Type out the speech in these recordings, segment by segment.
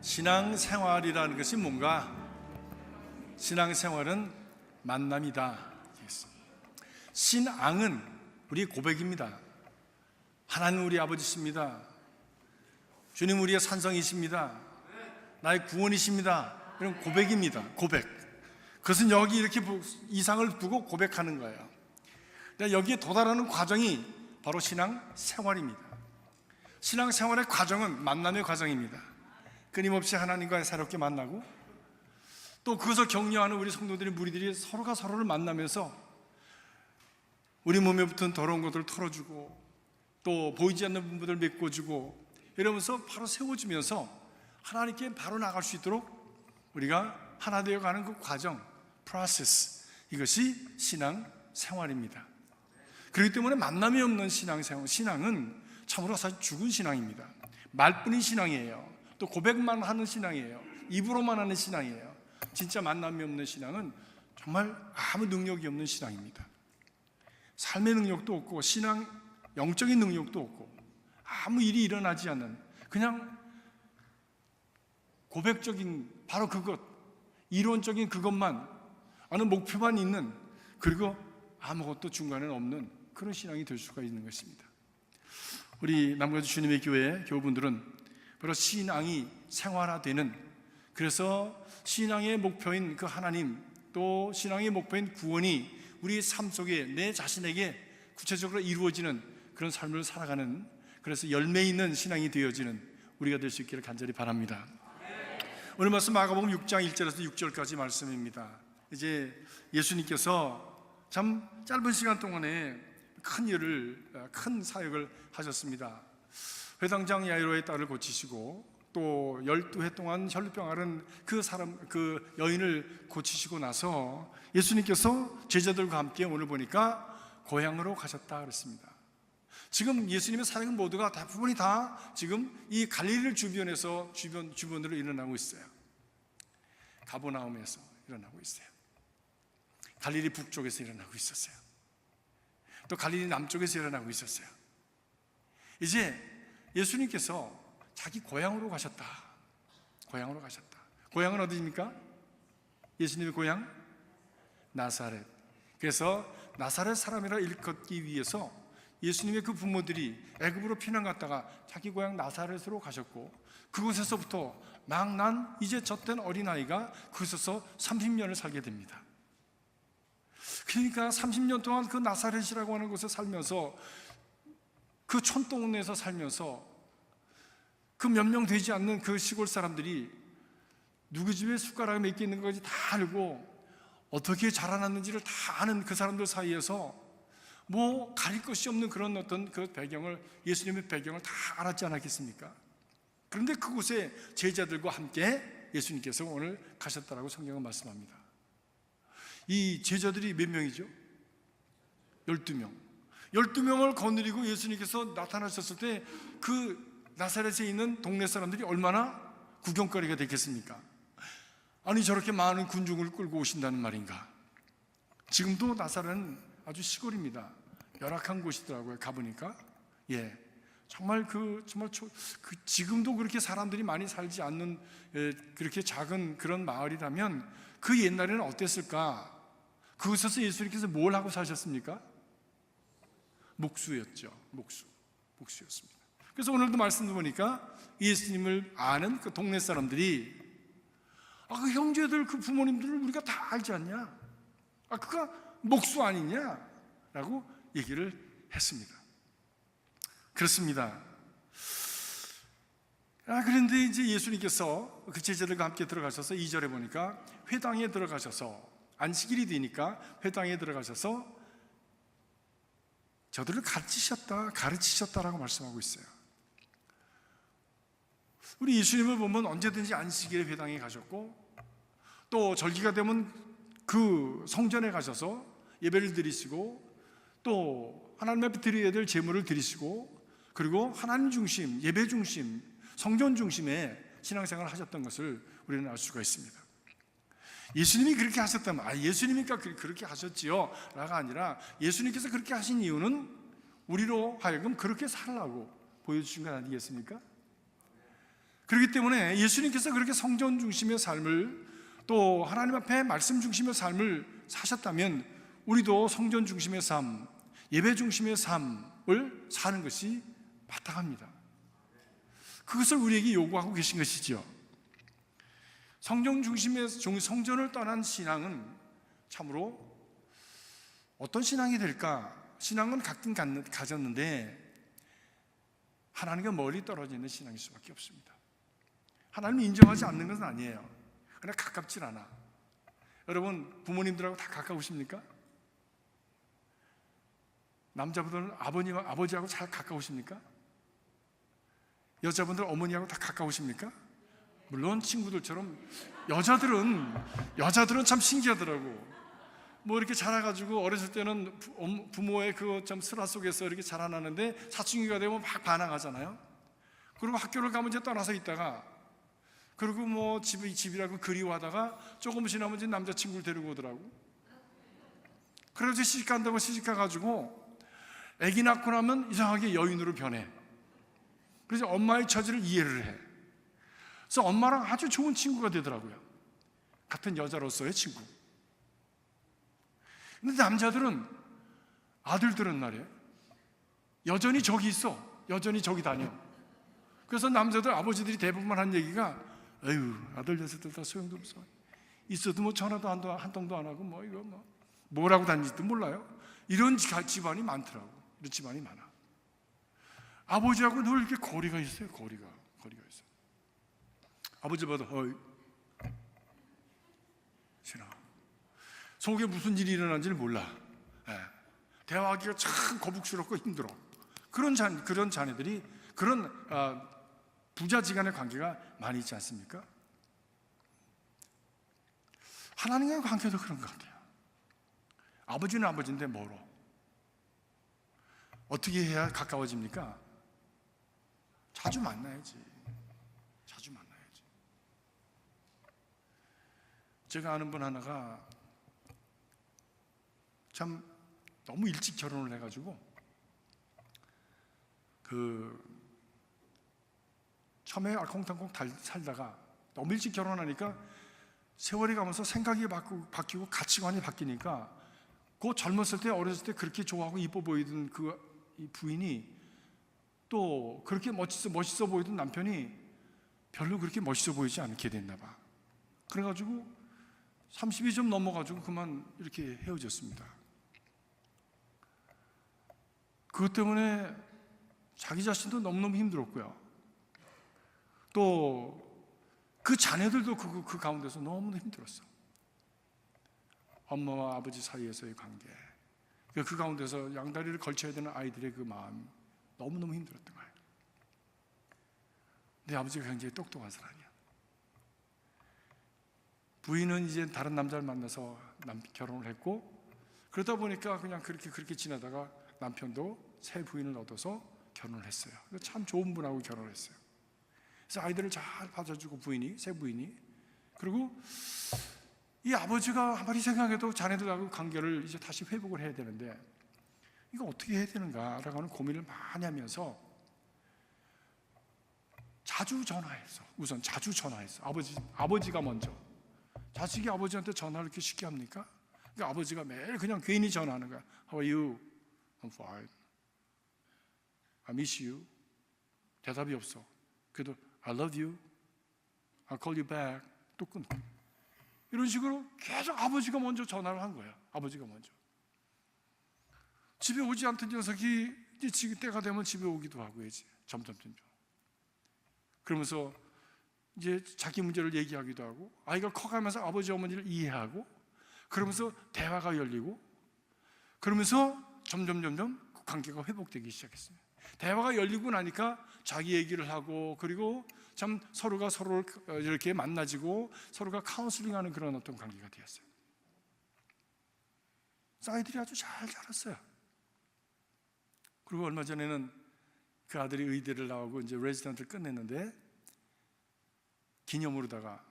신앙생활이라는 것이 뭔가? 신앙생활은 만남이다. 신앙은 우리의 고백입니다. 하나님 우리 아버지십니다. 주님 우리의 산성이십니다. 나의 구원이십니다. 이런 고백입니다. 고백. 그것은 여기 이렇게 이상을 두고 고백하는 거예요. 여기에 도달하는 과정이 바로 신앙생활입니다. 신앙생활의 과정은 만남의 과정입니다. 끊임없이 하나님과 새롭게 만나고 또 그것을 격려하는 우리 성도들이 무리들이 서로가 서로를 만나면서 우리 몸에 붙은 더러운 것들을 털어주고 또 보이지 않는 부분들을 메꿔주고 이러면서 바로 세워주면서 하나님께 바로 나갈 수 있도록 우리가 하나 되어가는 그 과정, 프로세스, 이것이 신앙생활입니다. 그렇기 때문에 만남이 없는 신앙생활, 신앙은 참으로 사실 죽은 신앙입니다. 말뿐인 신앙이에요. 또 고백만 하는 신앙이에요. 입으로만 하는 신앙이에요. 진짜 만남이 없는 신앙은 정말 아무 능력이 없는 신앙입니다. 삶의 능력도 없고 신앙 영적인 능력도 없고 아무 일이 일어나지 않는 그냥 고백적인 바로 그것, 이론적인 그것만 어느 목표만 있는, 그리고 아무것도 중간에 없는 그런 신앙이 될 수가 있는 것입니다. 우리 남가주 주님의 교회 교우분들은 바로 신앙이 생활화되는, 그래서 신앙의 목표인 그 하나님, 또 신앙의 목표인 구원이 우리 삶 속에 내 자신에게 구체적으로 이루어지는 그런 삶을 살아가는, 그래서 열매 있는 신앙이 되어지는 우리가 될 수 있기를 간절히 바랍니다. 오늘 말씀 마가복음 6장 1절에서 6절까지 말씀입니다. 이제 예수님께서 참 짧은 시간 동안에 큰 사역을 하셨습니다. 회당장 야이로의 딸을 고치시고 또 12해 동안 혈루병 앓은 그 여인을 고치시고 나서 예수님께서 제자들과 함께 오늘 보니까 고향으로 가셨다 그랬습니다. 지금 예수님의 사역은 모두가 대부분이 다 지금 이 갈릴리 주변에서 주변으로 일어나고 있어요. 가버나움에서 일어나고 있어요. 갈릴리 북쪽에서 일어나고 있었어요. 또 갈릴리 남쪽에서 일어나고 있었어요. 이제 예수님께서 자기 고향으로 가셨다. 고향으로 가셨다. 고향은 어디입니까? 예수님의 고향? 나사렛. 그래서 나사렛 사람이라 일컫기 위해서 예수님의 그 부모들이 애굽으로 피난 갔다가 자기 고향 나사렛으로 가셨고, 그곳에서부터 막 난 이제 젖된 어린아이가 그곳에서 30년을 살게 됩니다. 그러니까 30년 동안 그 나사렛이라고 하는 곳에 살면서, 그 촌동네에서 살면서 그 몇 명 되지 않는 그 시골 사람들이 누구 집에 숟가락에 몇 개 있는 것까지 다 알고 어떻게 자라났는지를 다 아는 그 사람들 사이에서 뭐 가릴 것이 없는 그런 어떤 그 배경을, 예수님의 배경을 다 알았지 않았겠습니까? 그런데 그곳에 제자들과 함께 예수님께서 오늘 가셨다라고 성경은 말씀합니다. 이 제자들이 몇 명이죠? 12명. 12명을 거느리고 예수님께서 나타나셨을 때 그 나사렛에 있는 동네 사람들이 얼마나 구경거리가 됐겠습니까? 아니 저렇게 많은 군중을 끌고 오신다는 말인가? 지금도 나사렛은 아주 시골입니다. 열악한 곳이더라고요. 가보니까 정말 지금도 그렇게 사람들이 많이 살지 않는 그렇게 작은 그런 마을이라면 그 옛날에는 어땠을까? 그곳에서 예수님께서 뭘 하고 사셨습니까? 목수였죠. 목수였습니다. 그래서 오늘도 말씀 보니까 예수님을 아는 그 동네 사람들이 그 형제들, 그 부모님들을 우리가 다 알지 않냐? 그가 목수 아니냐? 라고 얘기를 했습니다. 그렇습니다. 그런데 이제 예수님께서 그 제자들과 함께 들어가셔서 2절에 보니까 회당에 들어가셔서, 안식일이 되니까 회당에 들어가셔서 저들을 가르치셨다라고 말씀하고 있어요. 우리 예수님을 보면 언제든지 안식일에 회당에 가셨고, 또 절기가 되면 그 성전에 가셔서 예배를 드리시고, 또 하나님 앞에 드려야 될 제물을 드리시고, 그리고 하나님 중심, 예배 중심, 성전 중심의 신앙생활을 하셨던 것을 우리는 알 수가 있습니다. 예수님이 그렇게 하셨다면 예수님이니까 그렇게 하셨지요 라가 아니라, 예수님께서 그렇게 하신 이유는 우리로 하여금 그렇게 살라고 보여주신 건 아니겠습니까? 그렇기 때문에 예수님께서 그렇게 성전 중심의 삶을, 또 하나님 앞에 말씀 중심의 삶을 사셨다면 우리도 성전 중심의 삶, 예배 중심의 삶을 사는 것이 마땅합니다. 그것을 우리에게 요구하고 계신 것이죠. 성전 중심의 성전을 떠난 신앙은 참으로 어떤 신앙이 될까? 신앙은 갖긴 가졌는데 하나님과 멀리 떨어져 있는 신앙일 수밖에 없습니다. 하나님을 인정하지 않는 것은 아니에요. 그러나 가깝질 않아. 여러분, 부모님들하고 다 가까우십니까? 남자분들은 아버지하고 잘 가까우십니까? 여자분들 어머니하고 다 가까우십니까? 물론 친구들처럼 여자들은 참 신기하더라고. 뭐 이렇게 자라가지고 어렸을 때는 부모의 그 좀 슬화 속에서 이렇게 자라나는데 사춘기가 되면 막 반항하잖아요. 그리고 학교를 가면 이제 떠나서 있다가, 그리고 뭐 집이라고 그리워하다가 조금 지나면 이제 남자친구를 데리고 오더라고. 그래서 시집간다고 시집가가지고 아기 낳고 나면 이상하게 여인으로 변해. 그래서 엄마의 처지를 이해를 해. 그래서 엄마랑 아주 좋은 친구가 되더라고요. 같은 여자로서의 친구. 근데 남자들은, 아들들은 말이에요, 여전히 저기 있어. 여전히 저기 다녀. 그래서 남자들 아버지들이 대부분 한 얘기가, 에휴, 아들 녀석들 다 소용도 없어. 있어도 뭐 전화도 한 통도 안 하고 뭐 이거 뭐라고 다니지도 몰라요. 이런 집안이 많더라고. 이런 집안이 많아. 아버지하고 늘 이렇게 거리가 있어요. 거리가 있어요. 아버지 봐도 신아, 속에 무슨 일이 일어난지를 몰라. 대화하기가 참 거북스럽고 힘들어. 그런 자녀들이, 그런 부자지간의 관계가 많이 있지 않습니까? 하나님과의 관계도 그런 것 같아요. 아버지는 아버지인데 멀어. 어떻게 해야 가까워집니까? 자주 만나야지. 제가 아는 분 하나가 참 너무 일찍 결혼을 해가지고 처음에 알콩달콩 살다가 너무 일찍 결혼하니까 세월이 가면서 생각이 바뀌고 가치관이 바뀌니까, 그 젊었을 때, 어렸을 때 그렇게 좋아하고 이뻐 보이던 이 부인이 또 그렇게 멋있어 보이던 남편이 별로 그렇게 멋있어 보이지 않게 됐나 봐. 그래가지고 30이 좀 넘어가지고 그만 이렇게 헤어졌습니다. 그것 때문에 자기 자신도 너무너무 힘들었고요. 또 그 자녀들도 그 가운데서 너무너무 힘들었어. 엄마와 아버지 사이에서의 관계, 그 가운데서 양다리를 걸쳐야 되는 아이들의 그 마음, 너무너무 힘들었던 거예요. 내 아버지가 굉장히 똑똑한 사람이야. 부인은 이제 다른 남자를 만나서 결혼을 했고, 그러다 보니까 그냥 그렇게 지나다가 남편도 새 부인을 얻어서 결혼을 했어요. 참 좋은 분하고 결혼을 했어요. 그래서 아이들을 잘 받아주고 새 부인이. 그리고 이 아버지가 아무리 생각해도 자네들하고 관계를 이제 다시 회복을 해야 되는데 이거 어떻게 해야 되는가라고 하는 고민을 많이 하면서 우선 자주 전화했어. 아버지가 먼저. 자식이 아버지한테 전화를 이렇게 쉽게 합니까? 그러니까 아버지가 매일 그냥 괜히 전화하는 거야. How are you? I'm fine. I miss you. 대답이 없어. 그래도 I love you. I'll call you back. 또 끊고. 이런 식으로 계속 아버지가 먼저 전화를 한 거야. 아버지가 먼저. 집에 오지 않던 녀석이 이제 때가 되면 집에 오기도 하고 이제 점점. 그러면서 이제 자기 문제를 얘기하기도 하고, 아이가 커가면서 아버지 어머니를 이해하고, 그러면서 대화가 열리고, 그러면서 점점 그 관계가 회복되기 시작했어요. 대화가 열리고 나니까 자기 얘기를 하고, 그리고 참 서로가 서로를 이렇게 만나지고 서로가 카운슬링하는 그런 어떤 관계가 되었어요. 그래서 아이들이 아주 잘 자랐어요. 그리고 얼마 전에는 그 아들이 의대를 나오고 이제 레지던트를 끝냈는데, 기념으로다가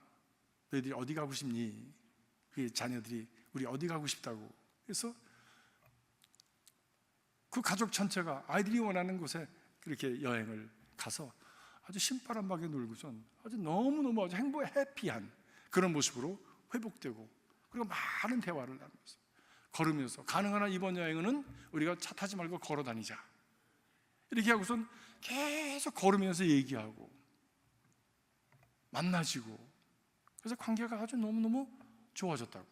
너희들이 어디 가고 싶니? 그 자녀들이 우리 어디 가고 싶다고. 그래서 그 가족 전체가 아이들이 원하는 곳에 그렇게 여행을 가서 아주 신바람하게 놀고선 아주 너무너무 아주 해피한 그런 모습으로 회복되고, 그리고 많은 대화를 나누면서 걸으면서, 가능한 한 이번 여행은 우리가 차 타지 말고 걸어 다니자, 이렇게 하고선 계속 걸으면서 얘기하고 만나지고, 그래서 관계가 아주 너무너무 좋아졌다고,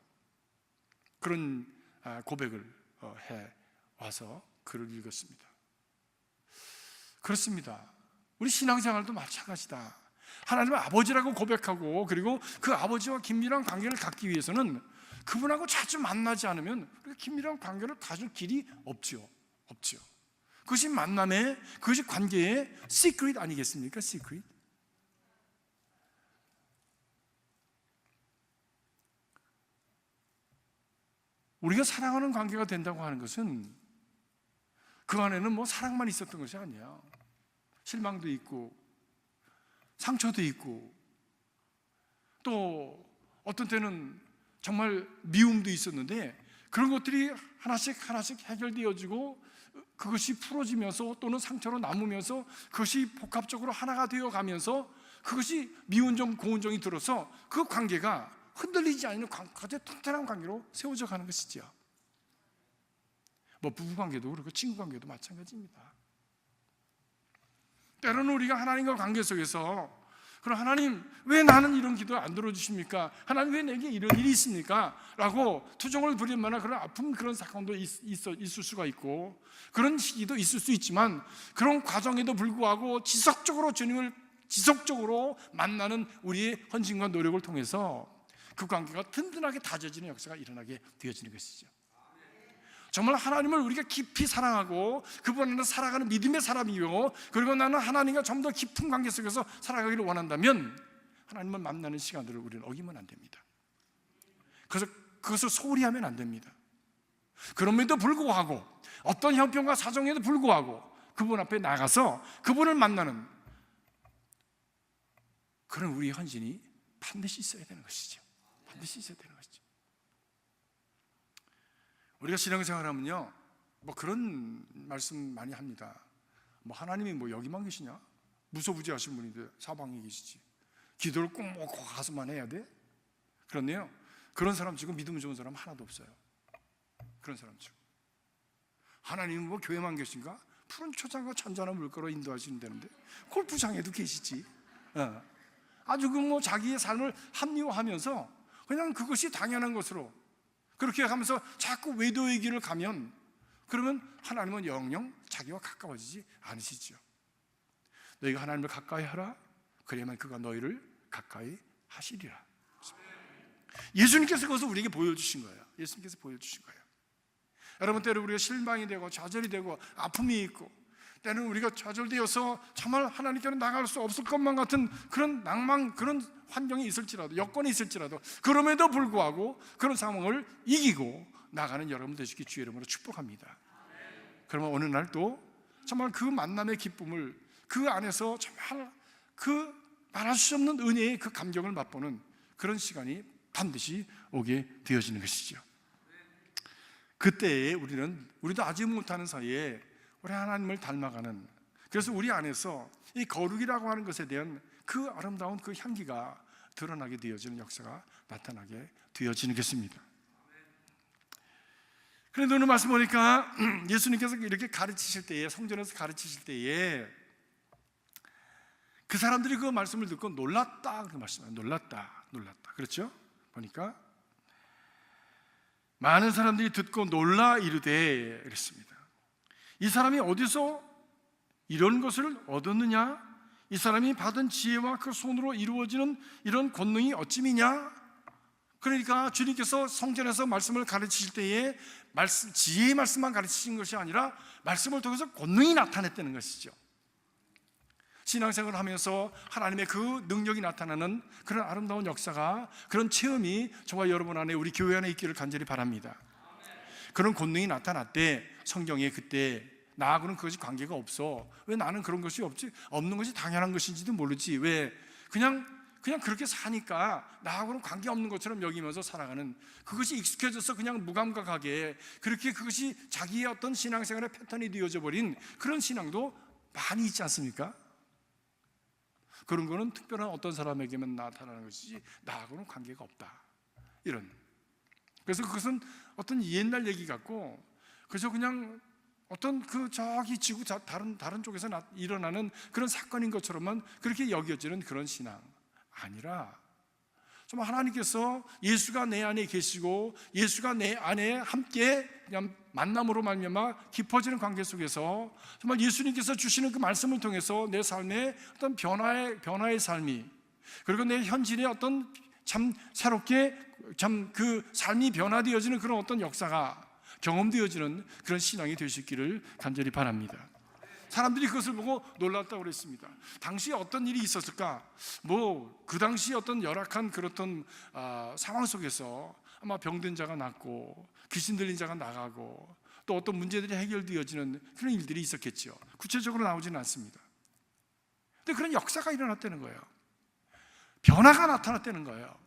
그런 고백을 해 와서 글을 읽었습니다. 그렇습니다. 우리 신앙생활도 마찬가지다. 하나님을 아버지라고 고백하고, 그리고 그 아버지와 긴밀한 관계를 갖기 위해서는 그분하고 자주 만나지 않으면 우리가 긴밀한 관계를 가질 길이 없지요. 그것이 만남의, 그것이 관계의 시크릿 아니겠습니까? 시크릿. 우리가 사랑하는 관계가 된다고 하는 것은 그 안에는 뭐 사랑만 있었던 것이 아니야. 실망도 있고 상처도 있고, 또 어떤 때는 정말 미움도 있었는데 그런 것들이 하나씩 해결되어지고, 그것이 풀어지면서 또는 상처로 남으면서 그것이 복합적으로 하나가 되어가면서 그것이 미운정 고운정이 들어서 그 관계가 흔들리지 않는 아주 튼튼한 관계로 세워져 가는 것이죠. 뭐 부부관계도 그렇고 친구관계도 마찬가지입니다. 때로는 우리가 하나님과 관계 속에서, 그럼 하나님 왜 나는 이런 기도 안 들어주십니까? 하나님 왜 내게 이런 일이 있습니까? 라고 투정을 부릴 만한 그런 아픈 그런 사건도 있을 수가 있고, 그런 시기도 있을 수 있지만, 그런 과정에도 불구하고 지속적으로 주님을 지속적으로 만나는 우리의 헌신과 노력을 통해서 그 관계가 든든하게 다져지는 역사가 일어나게 되어지는 것이죠. 정말 하나님을 우리가 깊이 사랑하고 그분 안에서 살아가는 믿음의 사람이요, 그리고 나는 하나님과 좀 더 깊은 관계 속에서 살아가기를 원한다면 하나님을 만나는 시간들을 우리는 어기면 안 됩니다. 그래서 그것을 소홀히 하면 안 됩니다. 그럼에도 불구하고, 어떤 형편과 사정에도 불구하고 그분 앞에 나가서 그분을 만나는 그런 우리의 헌신이 반드시 있어야 되는 것이죠. 반드시 있어야 되는 것이죠. 우리가 신앙생활하면요, 뭐 그런 말씀 많이 합니다. 뭐 하나님이 뭐 여기만 계시냐? 무소부지하신 분인데 사방에 계시지. 기도를 꼭 뭐 가서만 해야 돼? 그렇네요. 그런 사람 지금 믿음 좋은 사람 하나도 없어요. 그런 사람 지금. 하나님은 뭐 교회만 계신가? 푸른 초장과 잔잔한 물가로 인도하시는데 골프장에도 계시지. 아주 그 뭐 자기의 삶을 합리화하면서 그냥 그것이 당연한 것으로 그렇게 하면서 자꾸 외도의 길을 가면, 그러면 하나님은 영영 자기와 가까워지지 않으시죠. 너희가 하나님을 가까이 하라, 그래야만 그가 너희를 가까이 하시리라. 예수님께서 그것을 우리에게 보여주신 거예요. 예수님께서 보여주신 거예요. 여러분, 때로 우리가 실망이 되고 좌절이 되고 아픔이 있고, 때는 우리가 좌절되어서 정말 하나님께로 나갈 수 없을 것만 같은 그런 낭만, 그런 환경이 있을지라도, 여건이 있을지라도, 그럼에도 불구하고 그런 상황을 이기고 나가는 여러분 되시기 주의 이름으로 축복합니다. 그러면 어느 날 또 정말 그 만남의 기쁨을, 그 안에서 정말 그 말할 수 없는 은혜의 그 감격을 맛보는 그런 시간이 반드시 오게 되어지는 것이죠. 그때에 우리도 아직 못하는 사이에 우리 하나님을 닮아가는, 그래서 우리 안에서 이 거룩이라고 하는 것에 대한 그 아름다운 그 향기가 드러나게 되어지는 역사가 나타나게 되어지는 것입니다. 그런데 오늘 말씀 보니까 예수님께서 이렇게 가르치실 때에, 성전에서 가르치실 때에 그 사람들이 그 말씀을 듣고 놀랐다, 그 말씀이에요. 놀랐다. 그렇죠? 보니까 많은 사람들이 듣고 놀라 이르되 그랬습니다. 이 사람이 어디서 이런 것을 얻었느냐? 이 사람이 받은 지혜와 그 손으로 이루어지는 이런 권능이 어찌미냐? 그러니까 주님께서 성전에서 말씀을 가르치실 때에 지혜의 말씀만 가르치신 것이 아니라 말씀을 통해서 권능이 나타냈다는 것이죠. 신앙생활을 하면서 하나님의 그 능력이 나타나는 그런 아름다운 역사가, 그런 체험이 저와 여러분 안에, 우리 교회 안에 있기를 간절히 바랍니다. 그런 권능이 나타났대. 성경에 그때 나하고는 그것이 관계가 없어. 왜 나는 그런 것이 없지? 없는 것이 당연한 것인지도 모르지. 왜 그냥 그렇게 사니까 나하고는 관계없는 것처럼 여기면서 살아가는, 그것이 익숙해져서 그냥 무감각하게 그렇게 그것이 자기의 어떤 신앙생활의 패턴이 되어져 버린 그런 신앙도 많이 있지 않습니까? 그런 거는 특별한 어떤 사람에게만 나타나는 것이지 나하고는 관계가 없다. 이런. 그래서 그것은 어떤 옛날 얘기 같고, 그래서 그냥 어떤 저기 지구 다른 쪽에서 일어나는 그런 사건인 것처럼만 그렇게 여겨지는 그런 신앙 아니라, 정말 하나님께서 예수가 내 안에 계시고 예수가 내 안에 함께 그냥 만남으로 말미암아 깊어지는 관계 속에서 정말 예수님께서 주시는 그 말씀을 통해서 내 삶의 어떤 변화의 삶이, 그리고 내 현실의 어떤 참 새롭게 참 그 삶이 변화되어지는 그런 어떤 역사가 경험되어지는 그런 신앙이 될 수 있기를 간절히 바랍니다. 사람들이 그것을 보고 놀랐다고 그랬습니다. 당시에 어떤 일이 있었을까? 그 당시에 어떤 열악한 그렇던 상황 속에서 아마 병든 자가 낫고 귀신 들린 자가 나가고 또 어떤 문제들이 해결되어지는 그런 일들이 있었겠죠. 구체적으로 나오지는 않습니다. 근데 그런 역사가 일어났다는 거예요. 변화가 나타났다는 거예요.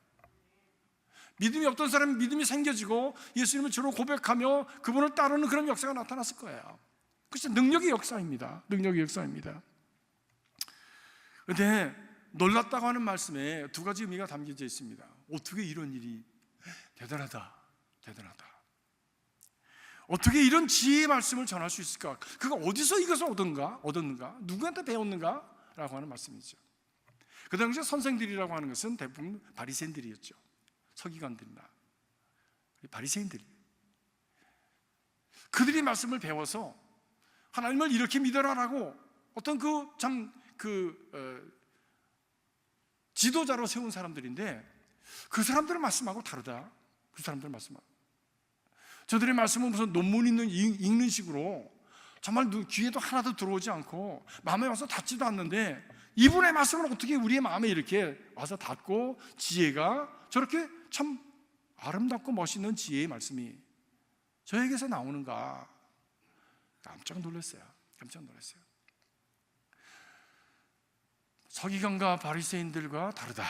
믿음이 없던 사람이 믿음이 생겨지고 예수님을 주로 고백하며 그분을 따르는 그런 역사가 나타났을 거예요. 그것이 능력의 역사입니다. 능력의 역사입니다. 그런데 놀랐다고 하는 말씀에 두 가지 의미가 담겨져 있습니다. 어떻게 이런 일이, 대단하다. 어떻게 이런 지혜의 말씀을 전할 수 있을까? 그가 어디서 이것을 얻었는가? 누구한테 배웠는가? 라고 하는 말씀이죠. 그 당시에 선생들이라고 하는 것은 대부분 바리새인들이었죠. 서기관들이나 바리새인들이, 그들이 말씀을 배워서 하나님을 이렇게 믿어라라고 어떤 지도자로 세운 사람들인데, 그 사람들의 말씀하고 다르다. 그 사람들의 말씀하고, 저들의 말씀은 무슨 논문 읽는 식으로 정말 귀에도 하나도 들어오지 않고 마음에 와서 닿지도 않는데, 이분의 말씀은 어떻게 우리의 마음에 이렇게 와서 닿고 지혜가 저렇게 참 아름답고 멋있는 지혜의 말씀이 저에게서 나오는가? 깜짝 놀랐어요. 서기관과 바리새인들과 다르다.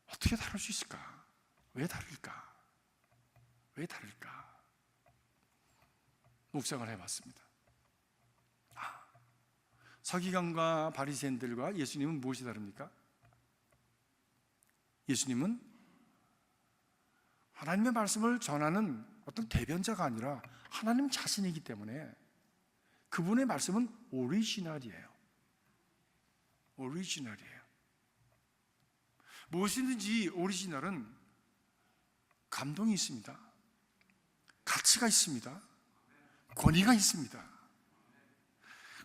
어떻게 다를 수 있을까? 왜 다를까? 묵상을 해봤습니다. 서기관과 바리새인들과 예수님은 무엇이 다릅니까? 예수님은 하나님의 말씀을 전하는 어떤 대변자가 아니라 하나님 자신이기 때문에 그분의 말씀은 오리지널이에요. 무엇이든지 오리지널은 감동이 있습니다. 가치가 있습니다. 권위가 있습니다.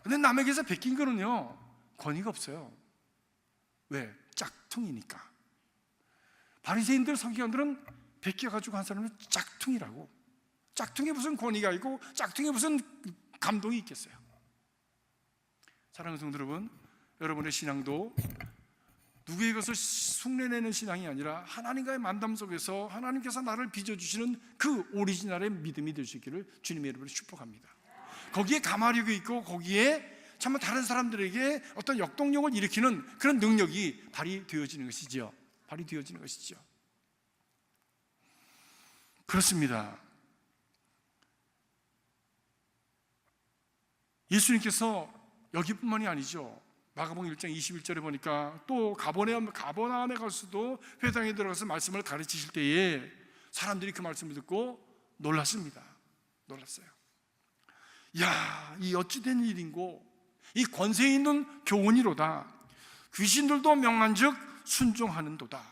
그런데 남에게서 베낀 거는요, 권위가 없어요. 왜? 짝퉁이니까. 바리새인들, 서기관들은 베껴가지고 한 사람은 짝퉁이라고. 짝퉁에 무슨 권위가 있고 짝퉁에 무슨 감동이 있겠어요. 사랑하는 성도 여러분, 여러분의 신앙도 누구의 것을 흉내내는 신앙이 아니라 하나님과의 만남 속에서 하나님께서 나를 빚어주시는 그 오리지널의 믿음이 될 수 있기를 주님의 이름으로 축복합니다. 거기에 가마력이 있고 거기에 정말 다른 사람들에게 어떤 역동력을 일으키는 그런 능력이 발휘되어지는 것이죠. 그렇습니다. 예수님께서 여기뿐만이 아니죠. 마가복음 1장 21절에 보니까 또 가버나움에 가서도 회당에 들어가서 말씀을 가르치실 때에 사람들이 그 말씀을 듣고 놀랐어요. 야, 이 어찌 된 일인고, 이 권세 있는 교훈이로다. 귀신들도 명한즉 순종하는도다.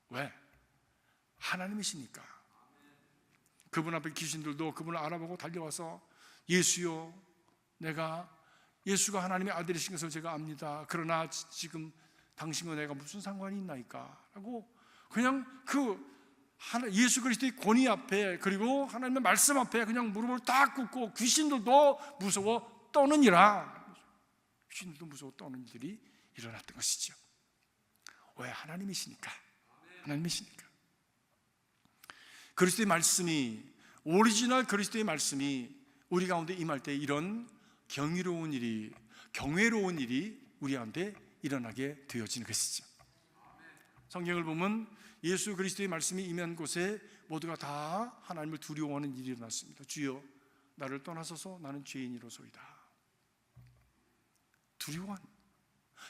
왜? 하나님이시니까. 그분 앞에 귀신들도 그분을 알아보고 달려와서 예수요, 예수가 하나님의 아들이신 것을 제가 압니다. 그러나 지금 당신과 내가 무슨 상관이 있나이까? 하고 그냥 예수 그리스도의 권위 앞에, 그리고 하나님의 말씀 앞에 그냥 무릎을 딱 꿇고 귀신들도 무서워 떠느니라. 귀신들도 무서워 떠는 일이 일어났던 것이죠. 왜? 하나님이시니까. 그리스도의 말씀이, 오리지널 그리스도의 말씀이 우리 가운데 임할 때 이런 경외로운 일이 우리 가운데 일어나게 되어지는 것이죠. 성경을 보면 예수 그리스도의 말씀이 임한 곳에 모두가 다 하나님을 두려워하는 일이 일어났습니다. 주여, 나를 떠나소서, 나는 죄인이로소이다. 두려워하는,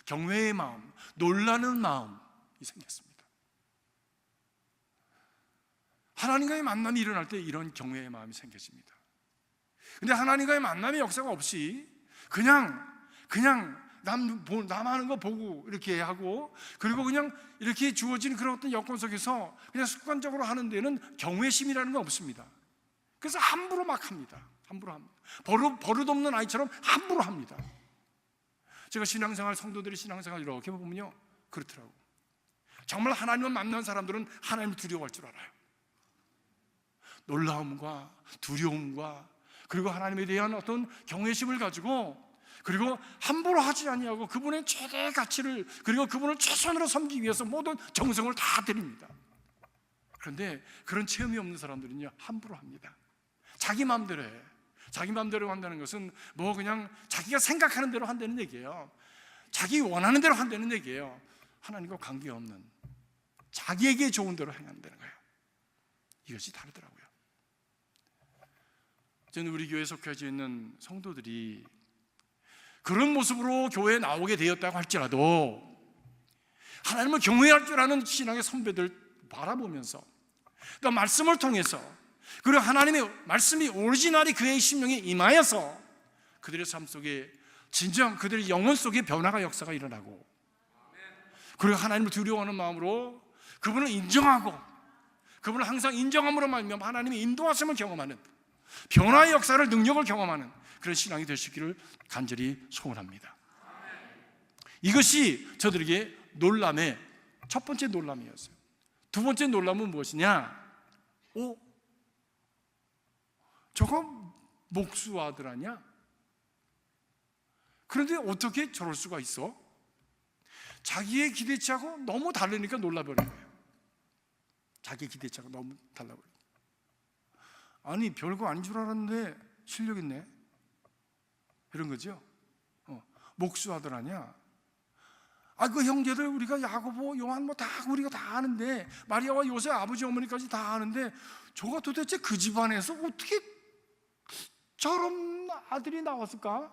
경외의 마음, 놀라는 마음이 생겼습니다. 하나님과의 만남이 일어날 때 이런 경외의 마음이 생겨집니다. 근데 하나님과의 만남의 역사가 없이 그냥 남 하는 거 보고 이렇게 하고, 그리고 그냥 이렇게 주어진 그런 어떤 여건 속에서 그냥 습관적으로 하는 데는 경외심이라는 건 없습니다. 그래서 함부로 막 합니다. 함부로 합니다. 버릇없는 아이처럼 함부로 합니다. 제가 신앙생활, 성도들의 신앙생활 이렇게 보면요, 그렇더라고. 정말 하나님을 만난 사람들은 하나님을 두려워할 줄 알아요. 놀라움과 두려움과 그리고 하나님에 대한 어떤 경외심을 가지고, 그리고 함부로 하지 아니하고 그분의 최대 가치를, 그리고 그분을 최선으로 섬기기 위해서 모든 정성을 다 드립니다. 그런데 그런 체험이 없는 사람들은요, 함부로 합니다. 자기 마음대로 해. 자기 마음대로 한다는 것은 뭐 그냥 자기가 생각하는 대로 한다는 얘기예요. 자기 원하는 대로 한다는 얘기예요. 하나님과 관계없는 자기에게 좋은 대로 행한다는 거예요. 이것이 다르더라고요. 저는 우리 교회에 속해져 있는 성도들이 그런 모습으로 교회에 나오게 되었다고 할지라도 하나님을 경외할 줄 아는 신앙의 선배들 바라보면서, 또 말씀을 통해서, 그리고 하나님의 말씀이 오리지널이 그의 심령에 임하여서 그들의 삶 속에 진정 그들의 영혼 속에 변화가, 역사가 일어나고, 그리고 하나님을 두려워하는 마음으로 그분을 인정하고, 그분을 항상 인정함으로 말미암아 하나님의 인도하심을 경험하는, 변화의 역사를, 능력을 경험하는 그런 신앙이 되시기를 간절히 소원합니다. 이것이 저들에게 놀람의 첫 번째 놀람이었어요. 두 번째 놀람은 무엇이냐? 저거 목수 아들 아니야? 그런데 어떻게 저럴 수가 있어? 자기의 기대치하고 너무 다르니까 놀라버린 거예요. 자기의 기대치하고 너무 달라버린 거예요. 아니, 별거 아닌 줄 알았는데 실력 있네, 이런 거죠. 목수 아들 아니야? 그 형제들 우리가 야고보, 요한 뭐 다 우리가 다 아는데, 마리아와 요새 아버지 어머니까지 다 아는데, 저가 도대체 그 집안에서 어떻게 저런 아들이 나왔을까?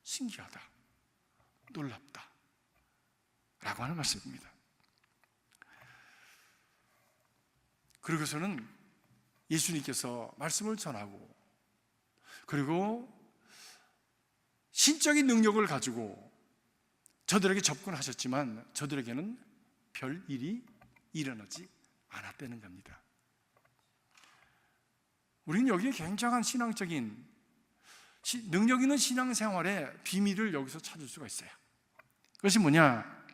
신기하다, 놀랍다 라고 하는 말씀입니다. 그러고서는 예수님께서 말씀을 전하고, 그리고 신적인 능력을 가지고 저들에게 접근하셨지만 저들에게는 별 일이 일어나지 않았다는 겁니다. 우리는 여기에 굉장한 신앙적인 능력 있는 신앙생활의 비밀을 여기서 찾을 수가 있어요. 그것이 뭐냐?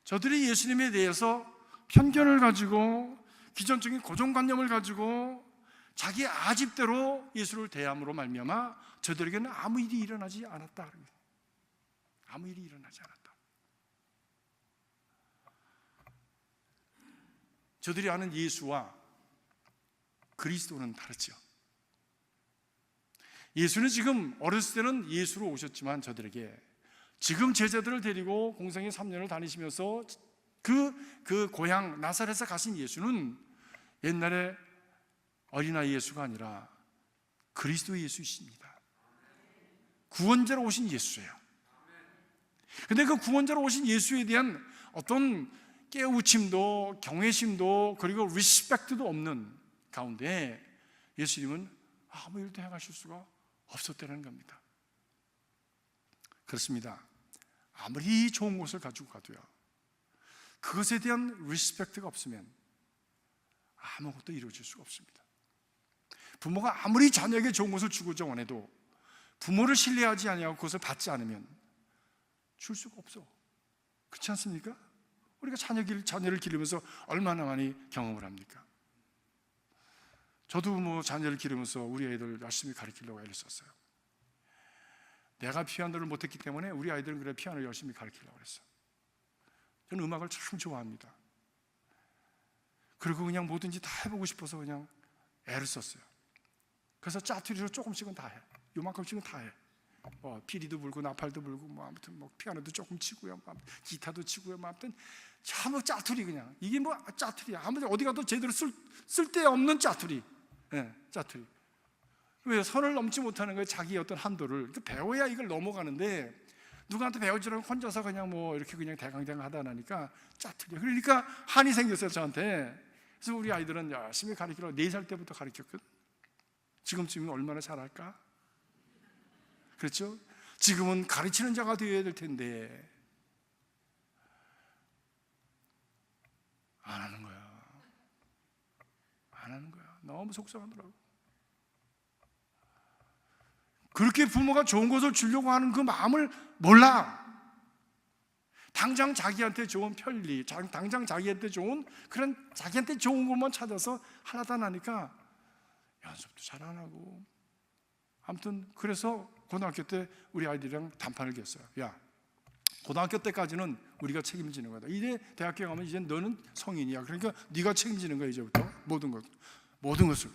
저들이 예수님에 대해서 편견을 가지고, 기존적인 고정관념을 가지고 자기의 아집대로 예수를 대함으로 말미암아 저들에게는 아무 일이 일어나지 않았다. 아무 일이 일어나지 않았다. 저들이 아는 예수와 그리스도는 다르죠. 예수는 지금 어렸을 때는 예수로 오셨지만, 저들에게 지금 제자들을 데리고 공생의 3년을 다니시면서 그 고향 나사렛에 가신 예수는 옛날에 어린아이 예수가 아니라 그리스도 예수이십니다. 구원자로 오신 예수예요. 그런데 그 구원자로 오신 예수에 대한 어떤 깨우침도 경외심도 그리고 리스펙트도 없는 가운데 예수님은 아무 일도 행하실 수가 없었다는 겁니다. 그렇습니다. 아무리 좋은 것을 가지고 가도요, 그것에 대한 리스펙트가 없으면 아무것도 이루어질 수가 없습니다. 부모가 아무리 자녀에게 좋은 것을 주고자 원해도 부모를 신뢰하지 아니하고 그것을 받지 않으면 줄 수가 없어. 그렇지 않습니까? 우리가 자녀를 기르면서 얼마나 많이 경험을 합니까? 저도 뭐 자녀를 기르면서 우리 아이들 열심히 가르치려고 애를 썼어요. 내가 피아노를 못했기 때문에 우리 아이들은 그래 피아노를 열심히 가르치려고 했어. 저는 음악을 참 좋아합니다. 그리고 그냥 뭐든지 다 해보고 싶어서 그냥 애를 썼어요. 그래서 짜투리로 조금씩은 다 해. 요만큼씩은 다 해. 피리도 불고 나팔도 불고 뭐 아무튼 뭐 피아노도 조금 치고요, 뭐 기타도 치고요, 뭐 아무튼 참 짜투리, 그냥 이게 뭐 짜투리, 아무튼 어디 가도 제대로 쓸데없는 짜투리. 짜투리. 왜 선을 넘지 못하는 거예요? 자기의 어떤 한도를 배워야 이걸 넘어가는데 누구한테 배우지라고 혼자서 그냥 뭐 이렇게 그냥 대강대강 하다 나니까 짜투려. 그러니까 한이 생겼어요, 저한테. 그래서 우리 아이들은 열심히 가르치려고 4살 때부터 가르쳤거든. 지금쯤이면 얼마나 잘할까? 그렇죠? 지금은 가르치는 자가 되어야 될 텐데 안 하는 거야. 안 하는 거야. 너무 속상하더라고. 그렇게 부모가 좋은 것을 주려고 하는 그 마음을 몰라. 당장 자기한테 좋은 편리, 당장 자기한테 좋은 그런 자기한테 좋은 것만 찾아서 하다 나니까 연습도 잘 안 하고. 아무튼 그래서 고등학교 때 우리 아이들이랑 단판을 겼어요. 야, 고등학교 때까지는 우리가 책임지는 거다. 이제 대학교 가면 이제 너는 성인이야. 그러니까 네가 책임지는 거야. 이제부터 모든 것을.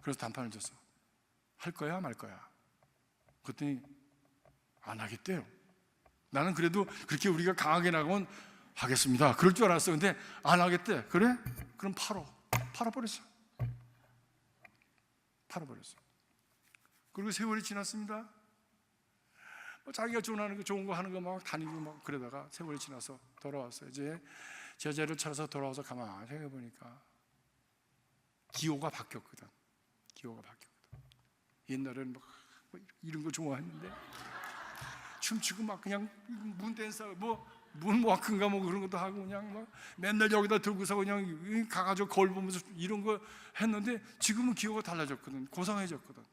그래서 단판을 졌어. 할 거야 말 거야? 그랬더니 안 하겠대요. 나는 그래도 그렇게 우리가 강하게 나가면 하겠습니다 그럴 줄 알았어. 근데 안 하겠대. 그래? 그럼 팔아버렸어. 그리고 세월이 지났습니다. 자기가 좋은 거 하는 거 막 다니고 막 그러다가 세월이 지나서 돌아왔어요. 이제 제자를 찾아서 돌아와서 가만히 생각해보니까 기호가 바뀌었거든. 옛날에는 막 이런 거 좋아했는데 춤추고 막 그냥 문댄서 문워크인가 뭐 그런 것도 하고 그냥 막 맨날 여기다 들고서 그냥 가가지고 거울 보면서 이런 거 했는데 지금은 기호가 달라졌거든. 고상해졌거든.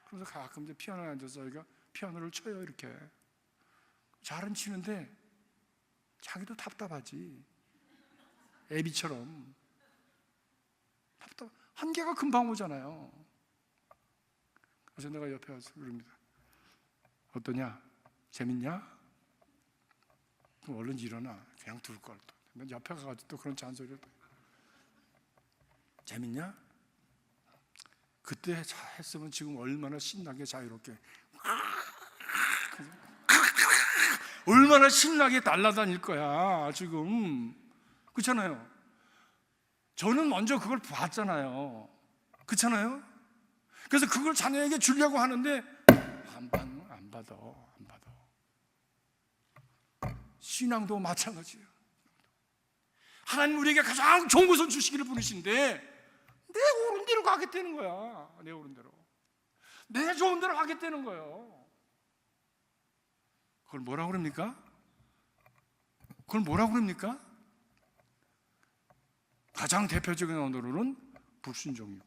그래서 가끔 이제 피아노에 앉아서 자기가 피아노를 쳐요. 이렇게 잘은 치는데 자기도 답답하지. 애비처럼 한계가 금방 오잖아요. 그래서 내가 옆에 와서 그럽니다. 어떠냐? 재밌냐? 그럼 얼른 일어나. 그냥 둘 걸. 옆에 가가지고 또 그런 잔소리를. 재밌냐? 그때 했으면 지금 얼마나 신나게 자유롭게 얼마나 신나게 날아다닐 거야 지금. 그렇잖아요. 저는 먼저 그걸 봤잖아요. 그렇잖아요. 그래서 그걸 자녀에게 주려고 하는데 안 받아. 신앙도 마찬가지예요. 하나님 우리에게 가장 좋은 것을 주시기를 부르신데 내 옳은 대로 가겠다는 거야. 내 옳은 대로, 내 좋은 대로 가겠다는 거예요. 그걸 뭐라고 그럽니까? 가장 대표적인 언어로는 불순종이고,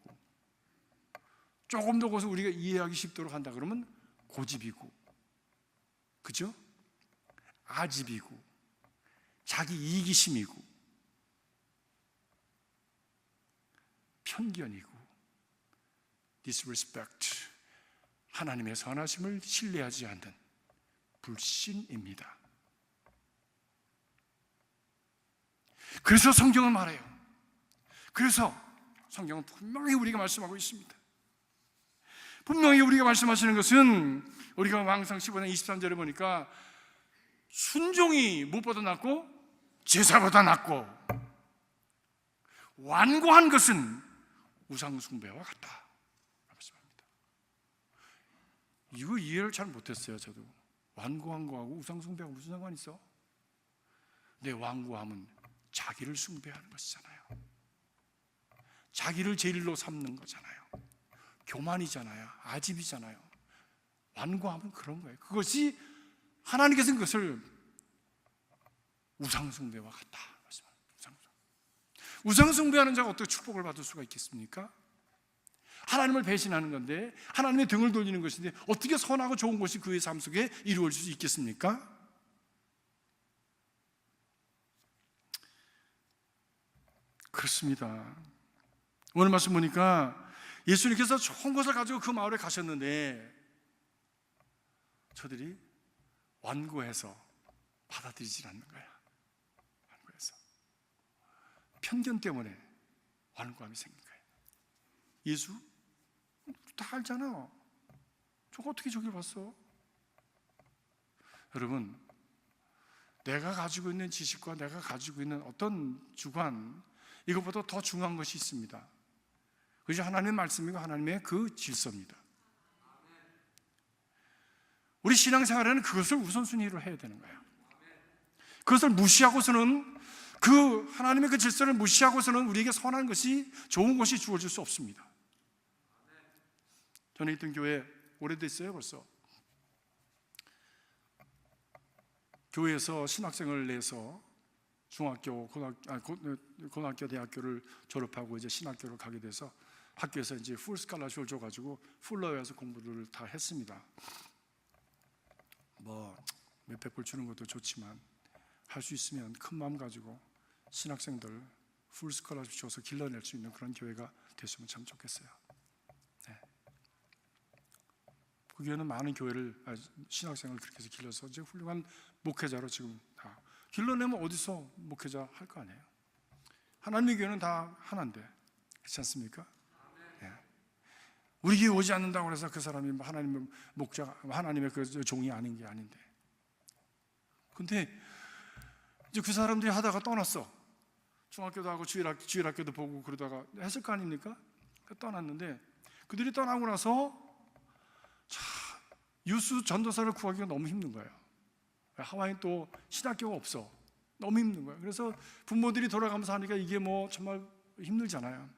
조금 더 거기서 우리가 이해하기 쉽도록 한다 그러면 고집이고, 그죠? 아집이고, 자기 이기심이고, 편견이고, disrespect, 하나님의 선하심을 신뢰하지 않는 불신입니다. 그래서 성경은 말해요. 그래서 성경은 분명히 우리가 말씀하고 있습니다. 분명히 우리가 말씀하시는 것은 우리가 왕상 15장 23절에 보니까 순종이 무엇보다 낫고 제사보다 낫고 완고한 것은 우상숭배와 같다. 말씀합니다. 이거 이해를 잘 못했어요. 저도 완고한 거하고 우상숭배하고 무슨 상관이 있어? 내 완고함은 자기를 숭배하는 것이잖아요. 자기를 제일로 삼는 거잖아요. 교만이잖아요. 아집이잖아요. 완고함은 그런 거예요. 그것이 하나님께서는 그것을 우상숭배와 같다. 우상숭배하는 자가 어떻게 축복을 받을 수가 있겠습니까? 하나님을 배신하는 건데, 하나님의 등을 돌리는 것인데 어떻게 선하고 좋은 것이 그의 삶 속에 이루어질 수 있겠습니까? 그렇습니다. 오늘 말씀 보니까 예수님께서 좋은 것을 가지고 그 마을에 가셨는데 저들이 완고해서 받아들이질 않는 거야. 완고해서 편견 때문에 완고함이 생긴 거예요. 예수? 다 알잖아. 저거 어떻게 저길 봤어? 여러분, 내가 가지고 있는 지식과 내가 가지고 있는 어떤 주관, 이것보다 더 중요한 것이 있습니다. 그것이 하나님의 말씀이고 하나님의 그 질서입니다. 우리 신앙생활에는 그것을 우선순위로 해야 되는 거예요. 그것을 무시하고서는, 그 하나님의 그 질서를 무시하고서는 우리에게 선한 것이, 좋은 것이 주어질 수 없습니다. 전에 있던 교회 오래됐어요. 벌써 교회에서 신학생을 내서 중학교, 고등학교, 대학교를 졸업하고 이제 신학교를 가게 돼서 학교에서 이제 풀 스칼라십을 줘가지고 풀러에서 공부를 다 했습니다. 뭐 몇백 불 주는 것도 좋지만 할 수 있으면 큰 마음 가지고 신학생들 풀 스칼라십 줘서 길러낼 수 있는 그런 교회가 됐으면 참 좋겠어요. 네. 그 교회는 많은 신학생을 그렇게 해서 길러서 이제 훌륭한 목회자로 지금 다 길러내면 어디서 목회자 할 거 아니에요. 하나님의 교회는 다 하나인데, 그렇지 않습니까? 네. 우리 교회 오지 않는다고 해서 그 사람이 하나님의 목자, 하나님의 그 종이 아닌 게 아닌데. 근데 이제 그 사람들이 하다가 떠났어. 중학교도 하고 주일학교도 보고 그러다가 했을 거 아닙니까? 떠났는데 그들이 떠나고 나서 유수 전도사를 구하기가 너무 힘든 거예요. 하와이는 또 신학교가 없어. 너무 힘든 거예요. 그래서 부모들이 돌아가면서 하니까 이게 뭐 정말 힘들잖아요.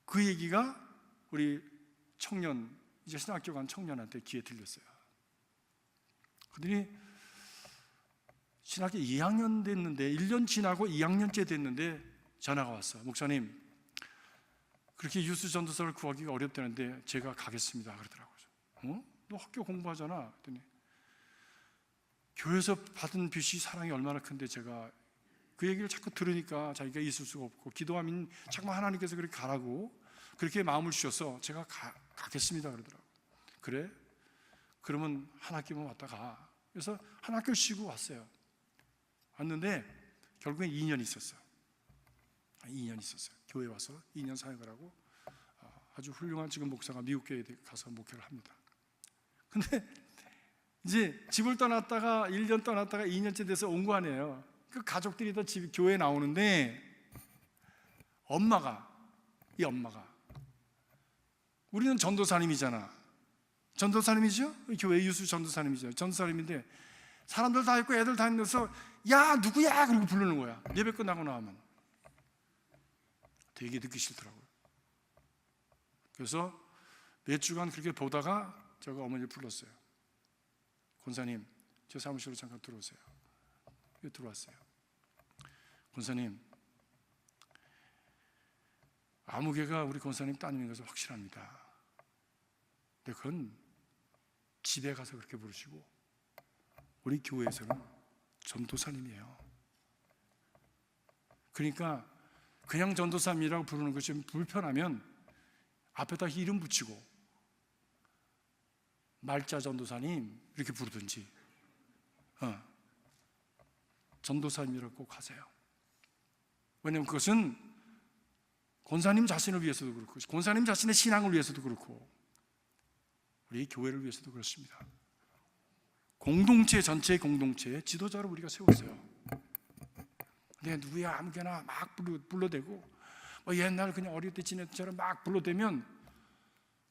그 얘기가 우리 청년, 이제 신학교 간 청년한테 귀에 들렸어요. 그들이 신학교 2학년 됐는데, 1년 지나고 2학년째 됐는데 전화가 왔어요. 목사님, 그렇게 유수 전도사를 구하기가 어렵다는데 제가 가겠습니다. 그러더라고요. 너 학교 공부하잖아. 그랬더니 교회에서 받은 빚이 사랑이 얼마나 큰데 제가 그 얘기를 자꾸 들으니까 자기가 있을 수가 없고, 기도하면 자꾸 하나님께서 그렇게 가라고 그렇게 마음을 주셔서 제가 가겠습니다. 그러더라고요. 그래? 그러면 한 학기만 왔다 가. 그래서 한 학교 쉬고 왔어요. 왔는데 결국엔 2년 있었어요. 2년 있었어요. 교회 와서 2년 사역을 하고 아주 훌륭한 지금 목사가 미국 교회에 가서 목회를 합니다. 근데 이제 집을 떠났다가 1년 떠났다가 2년째 돼서 온 거 아니에요. 그 가족들이 다 교회에 나오는데 이 엄마가 우리는 전도사님이잖아. 전도사님이죠? 교회 유수 전도사님이죠. 전도사님인데 사람들 다 있고 애들 다 있면서 야 누구야? 그러고 부르는 거야. 예배 끝나고 나오면 되게 듣기 싫더라고요. 그래서 몇 주간 그렇게 보다가 제가 어머니를 불렀어요. 권사님, 제 사무실로 잠깐 들어오세요. 들어왔어요. 권사님, 아무개가 우리 권사님 따님인 것은 확실합니다. 근데 그건 집에 가서 그렇게 부르시고 우리 교회에서는 전도사님이에요. 그러니까 그냥 전도사님이라고 부르는 것이 불편하면 앞에다 이름 붙이고 말자 전도사님 이렇게 부르든지 전도사님이라고 꼭 하세요. 왜냐하면 그것은 권사님 자신을 위해서도 그렇고 권사님 자신의 신앙을 위해서도 그렇고 우리 교회를 위해서도 그렇습니다. 공동체, 전체의 공동체의 지도자로 우리가 세웠어요. 근데 누구야 아무개나 막 불러대고 뭐 옛날 그냥 어릴 때 지냈던 처럼 막 불러대면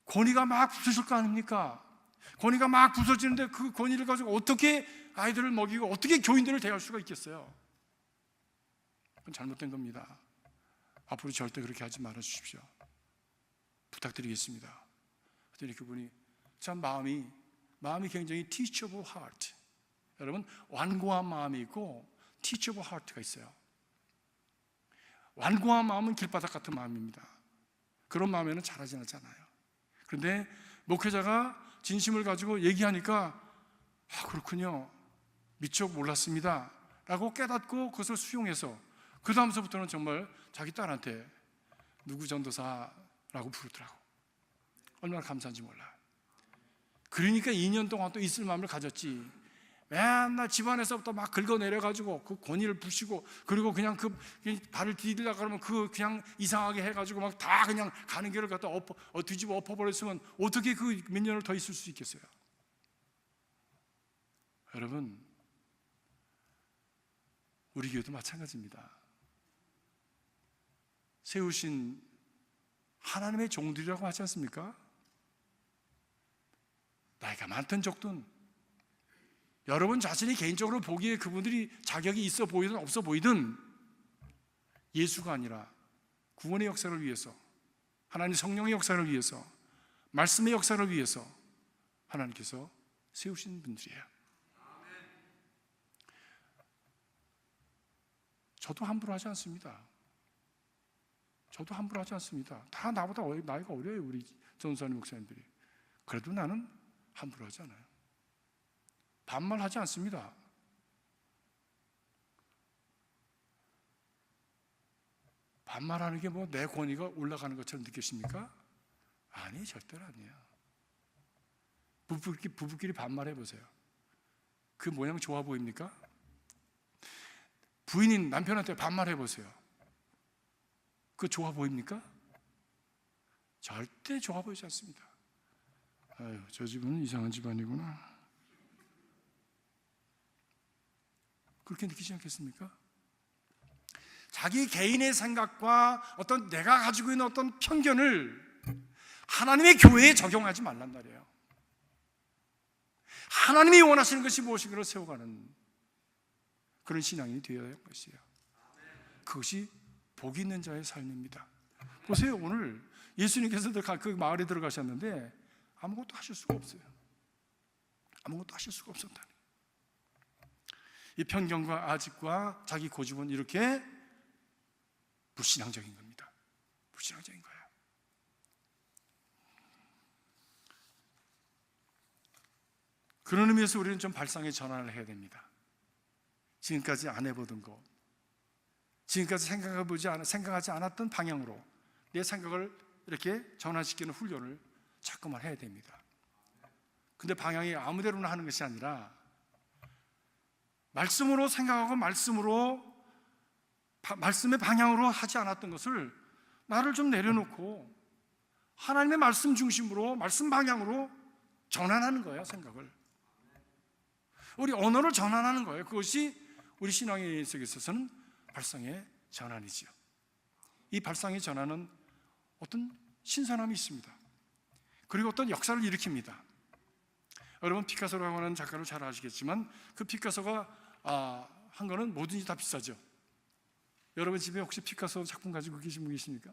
권위가 막 부서질 거 아닙니까? 권위가 막 부서지는데 그 권위를 가지고 어떻게 아이들을 먹이고 어떻게 교인들을 대할 수가 있겠어요? 그건 잘못된 겁니다. 앞으로 절대 그렇게 하지 말아 주십시오. 부탁드리겠습니다. 그랬더니 그분이 참 마음이 굉장히 teachable heart. 여러분 완고한 마음이 있고 teachable heart가 있어요. 완고한 마음은 길바닥 같은 마음입니다. 그런 마음에는 잘하지 않잖아요. 그런데 목회자가 진심을 가지고 얘기하니까 그렇군요. 미처 몰랐습니다. 라고 깨닫고 그것을 수용해서 그 다음서부터는 정말 자기 딸한테 누구 전도사라고 부르더라고. 얼마나 감사한지 몰라요. 그러니까 2년 동안 또 있을 마음을 가졌지. 맨날 집안에서부터 막 긁어내려가지고 그 권위를 부시고 그리고 그냥 그 발을 디디려고 그러면 그 그냥 이상하게 해가지고 막 다 그냥 가는 길을 갖다 뒤집어 엎어버렸으면 어떻게 그 몇 년을 더 있을 수 있겠어요? 여러분 우리 교회도 마찬가지입니다. 세우신 하나님의 종들이라고 하지 않습니까? 나이가 많든 적든, 여러분 자신이 개인적으로 보기에 그분들이 자격이 있어 보이든 없어 보이든 예수가 아니라 구원의 역사를 위해서, 하나님 성령의 역사를 위해서, 말씀의 역사를 위해서 하나님께서 세우신 분들이에요. 저도 함부로 하지 않습니다. 저도 함부로 하지 않습니다. 다 나보다 나이가 어려요, 우리 전사님 목사님들이. 그래도 나는 함부로 하지 않아요. 반말하지 않습니다. 반말하는 게 뭐 내 권위가 올라가는 것처럼 느끼십니까? 아니, 절대로 아니에요. 부부끼리 반말해 보세요. 그 모양 좋아 보입니까? 부인인 남편한테 반말해 보세요. 그거 좋아 보입니까? 절대 좋아 보이지 않습니다. 아유, 저 집은 이상한 집안이구나, 그렇게 느끼지 않겠습니까? 자기 개인의 생각과 어떤 내가 가지고 있는 어떤 편견을 하나님의 교회에 적용하지 말란 말이에요. 하나님이 원하시는 것이 무엇인가를 세워가는 그런 신앙이 되어야 할 것이에요. 그것이 복 있는 자의 삶입니다. 보세요, 오늘 예수님께서 그 마을에 들어가셨는데 아무것도 하실 수가 없어요. 아무것도 하실 수가 없었다. 이 편견과 아집과 자기 고집은 이렇게 불신앙적인 겁니다. 불신앙적인 거예요. 그런 의미에서 우리는 좀 발상의 전환을 해야 됩니다. 지금까지 안 해보던 것, 지금까지 생각하지 않았던 방향으로 내 생각을 이렇게 전환시키는 훈련을 자꾸만 해야 됩니다. 근데 방향이 아무데로나 하는 것이 아니라 말씀으로 생각하고 말씀의 방향으로 하지 않았던 것을 나를 좀 내려놓고 하나님의 말씀 중심으로, 말씀 방향으로 전환하는 거예요, 생각을. 우리 언어를 전환하는 거예요. 그것이 우리 신앙의 속에 있어서는 발상의 전환이지요. 이 발상의 전환은 어떤 신선함이 있습니다. 그리고 어떤 역사를 일으킵니다. 여러분, 피카소라고 하는 작가를 잘 아시겠지만 그 피카소가 한 거는 뭐든지 다 비싸죠. 여러분 집에 혹시 피카소 작품 가지고 계신 분 계십니까?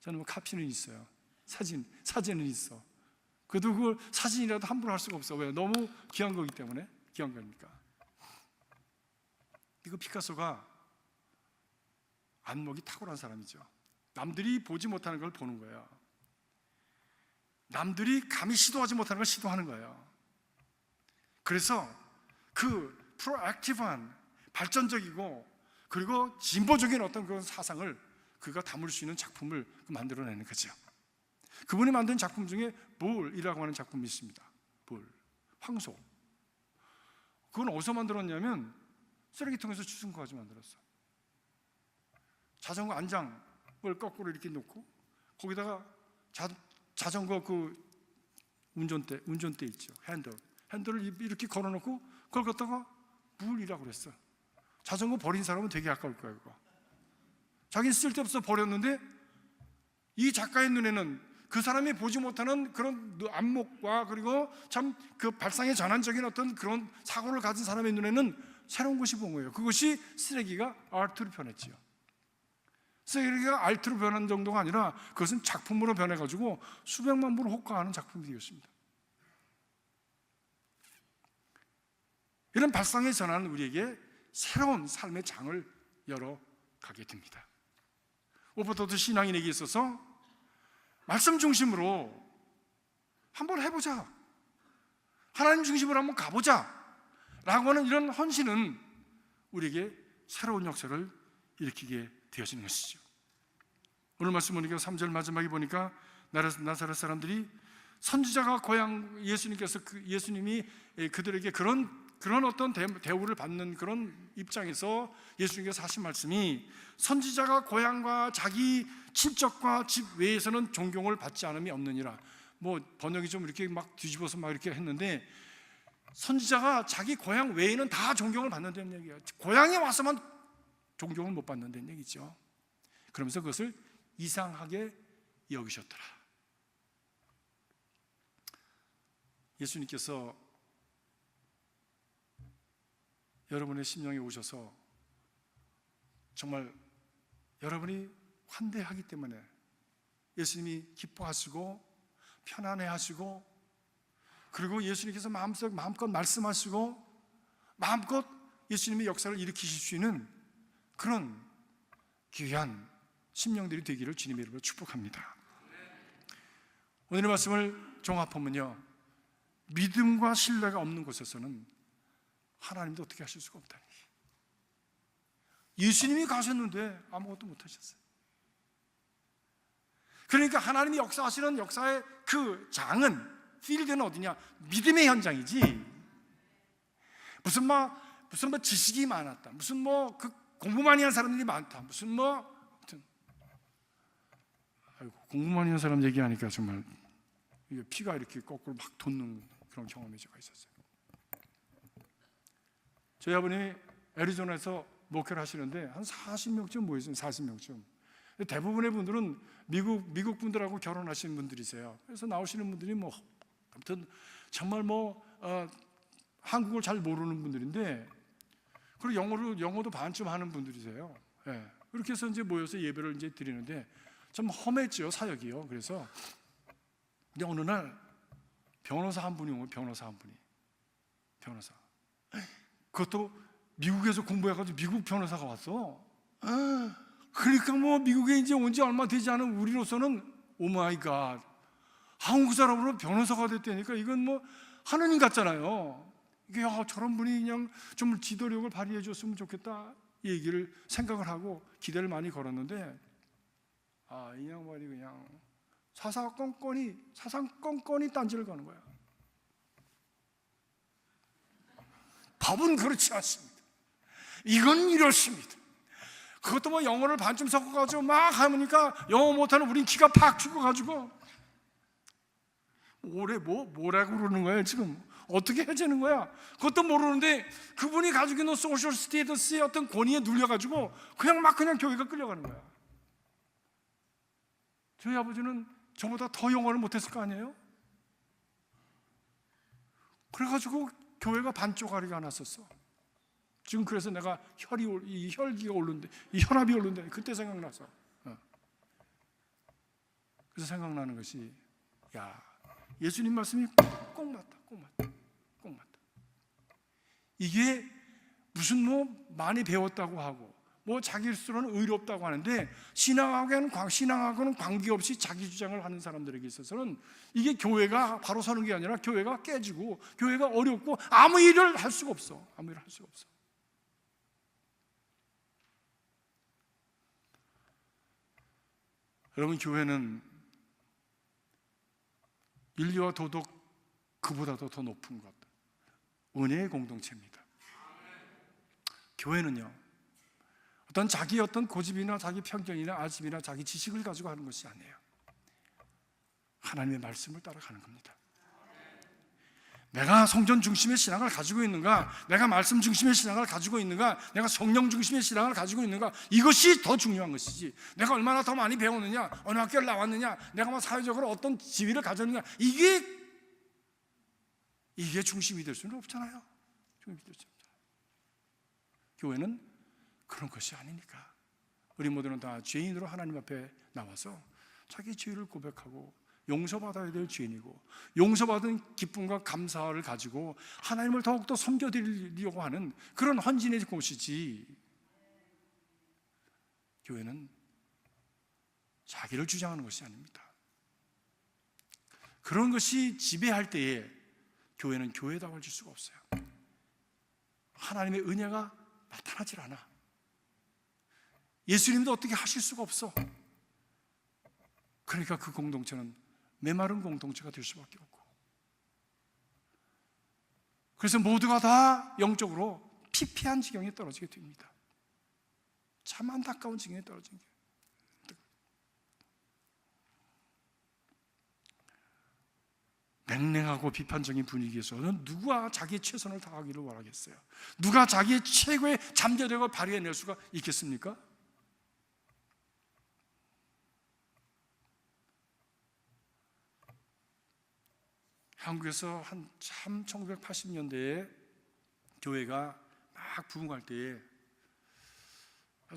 저는 뭐 카피는 있어요. 사진은 있어. 그래도 그걸 사진이라도 함부로 할 수가 없어. 왜? 너무 귀한 거기 때문에. 귀한 거니까. 이거 피카소가 안목이 탁월한 사람이죠. 남들이 보지 못하는 걸 보는 거예요. 남들이 감히 시도하지 못하는 걸 시도하는 거예요. 그래서 그 프로액티브한, 발전적이고 그리고 진보적인 어떤 그런 사상을 그가 담을 수 있는 작품을 만들어내는 거죠. 그분이 만든 작품 중에 볼이라고 하는 작품이 있습니다. 볼, 황소. 그건 어디서 만들었냐면 쓰레기통에서 주운 거 가지고 만들었어. 자전거 안장을 거꾸로 이렇게 놓고 거기다가 자전거 그 운전대 있죠. 핸들을 이렇게 걸어놓고 그걸 갖다가 물이라고 그랬어. 자전거 버린 사람은 되게 아까울 거야, 그거. 자기는 쓸데없어 버렸는데 이 작가의 눈에는 그 사람이 보지 못하는 그런 안목과 그리고 참 그 발상의 전환적인 어떤 그런 사고를 가진 사람의 눈에는 새로운 것이 본 거예요. 그것이 쓰레기가 아트로 변했지요. 쓰레기가 아트로 변한 정도가 아니라 그것은 작품으로 변해가지고 수백만 부를 호가하는 작품이 되었습니다. 이런 발상의 전환은 우리에게 새로운 삶의 장을 열어가게 됩니다. 무엇보다도 신앙인에게 있어서 말씀 중심으로 한번 해보자, 하나님 중심으로 한번 가보자 라고 하는 이런 헌신은 우리에게 새로운 역사를 일으키게 되어지는 것이죠. 오늘 말씀 보니까 3절 마지막에 보니까 나사렛 사람들이 선지자가 예수님께서 예수님이 그들에게 그런 어떤 대우를 받는 그런 입장에서 예수님께서 하신 말씀이 선지자가 고향과 자기 친척과 집 외에서는 존경을 받지 않음이 없느니라. 뭐 번역이 좀 이렇게 막 뒤집어서 막 이렇게 했는데 선지자가 자기 고향 외에는 다 존경을 받는다는 얘기예요. 고향에 와서만 존경을 못 받는다는 얘기죠. 그러면서 그것을 이상하게 여기셨더라. 예수님께서 여러분의 심령에 오셔서 정말 여러분이 환대하기 때문에 예수님이 기뻐하시고 편안해하시고, 그리고 예수님께서 마음껏 말씀하시고 마음껏 예수님의 역사를 일으키실 수 있는 그런 귀한 심령들이 되기를 주님의 이름으로 축복합니다. 오늘의 말씀을 종합하면요, 믿음과 신뢰가 없는 곳에서는 하나님도 어떻게 하실 수가 없다니. 예수님이 가셨는데 아무것도 못하셨어요. 그러니까 하나님이 역사하시는 역사의 그 장은, 필드는 어디냐? 믿음의 현장이지. 무슨 지식이 많았다, 무슨 그 공부 많이 한 사람들이 많다, 무슨 아무튼 공부 많이 한 사람 얘기하니까 정말 이게 피가 이렇게 거꾸로 막 돋는 그런 경험이 제가 있었어요. 저희 아버님이 애리조나에서 목회를 하시는데 한 40명쯤 모였어요. 40명쯤. 대부분의 분들은 미국 분들하고 결혼하신 분들이세요. 그래서 나오시는 분들이 아무튼 정말 한국을 잘 모르는 분들인데, 그리고 영어도 반쯤 하는 분들이세요. 예. 그렇게 해서 이제 모여서 예배를 이제 드리는데 참 험했죠, 사역이요. 그래서 근데 어느 날 변호사 한 분이 오면, 변호사. 그것도 미국에서 공부해가지고 미국 변호사가 왔어. 그러니까 미국에 이제 온 지 얼마 되지 않은 우리로서는 오마이갓, 한국 사람으로 변호사가 됐다니까 이건 하느님 같잖아요. 이게 저런 분이 그냥 좀 지도력을 발휘해 줬으면 좋겠다, 이 얘기를 생각을 하고 기대를 많이 걸었는데, 이 양반이 그냥 사사건건이 딴지를 가는 거야. 법은 그렇지 않습니다. 이건 이렇습니다. 그것도 영어를 반쯤 섞어가지고 막 하니까 영어 못하는 우린 기가 팍 죽어가지고 뭐라고 그러는 거예요 지금? 어떻게 해제는 거야? 그것도 모르는데 그분이 가지고 있는 소셜 스테이터스의 어떤 권위에 눌려가지고 그냥 교회가 끌려가는 거야. 저희 아버지는 저보다 더 영어를 못했을 거 아니에요? 그래가지고 교회가 반쪽아리가 났었어. 지금 그래서 내가 이 혈기가 오른데, 이 혈압이 오른데 그때 생각나서. 그래서 생각나는 것이, 예수님 말씀이 꼭 맞다. 이게 무슨 많이 배웠다고 하고 자기 스스로는 의롭다고 하는데, 신앙하고는 관계없이 자기 주장을 하는 사람들에게 있어서는 이게 교회가 바로 서는 게 아니라 교회가 깨지고 교회가 어렵고 아무 일을 할 수가 없어. 여러분, 교회는 인류와 도덕 그보다도 더 높은 것, 은혜의 공동체입니다. 교회는요, 자기 고집이나 자기 편견이나 아집이나 자기 지식을 가지고 하는 것이 아니에요. 하나님의 말씀을 따라가는 겁니다. 내가 성전 중심의 신앙을 가지고 있는가, 내가 말씀 중심의 신앙을 가지고 있는가, 내가 성령 중심의 신앙을 가지고 있는가, 이것이 더 중요한 것이지, 내가 얼마나 더 많이 배웠느냐, 어느 학교를 나왔느냐, 내가 사회적으로 어떤 지위를 가졌느냐, 이게 중심이 될 수는 없잖아요. 교회는 그런 것이 아니니까. 우리 모두는 다 죄인으로 하나님 앞에 나와서 자기 죄를 고백하고 용서받아야 될 죄인이고, 용서받은 기쁨과 감사를 가지고 하나님을 더욱더 섬겨드리려고 하는 그런 헌신의 곳이지, 교회는 자기를 주장하는 것이 아닙니다. 그런 것이 지배할 때에 교회는 교회다워질 수가 없어요. 하나님의 은혜가 나타나질 않아. 예수님도 어떻게 하실 수가 없어. 그러니까 그 공동체는 메마른 공동체가 될 수밖에 없고, 그래서 모두가 다 영적으로 피폐한 지경에 떨어지게 됩니다. 참 안타까운 지경에 떨어진 게, 냉랭하고 비판적인 분위기에서는 누가 자기의 최선을 다하기를 원하겠어요? 누가 자기의 최고의 잠재력을 발휘해낼 수가 있겠습니까? 한국에서 한참 1980년대에 교회가 막 부흥할 때에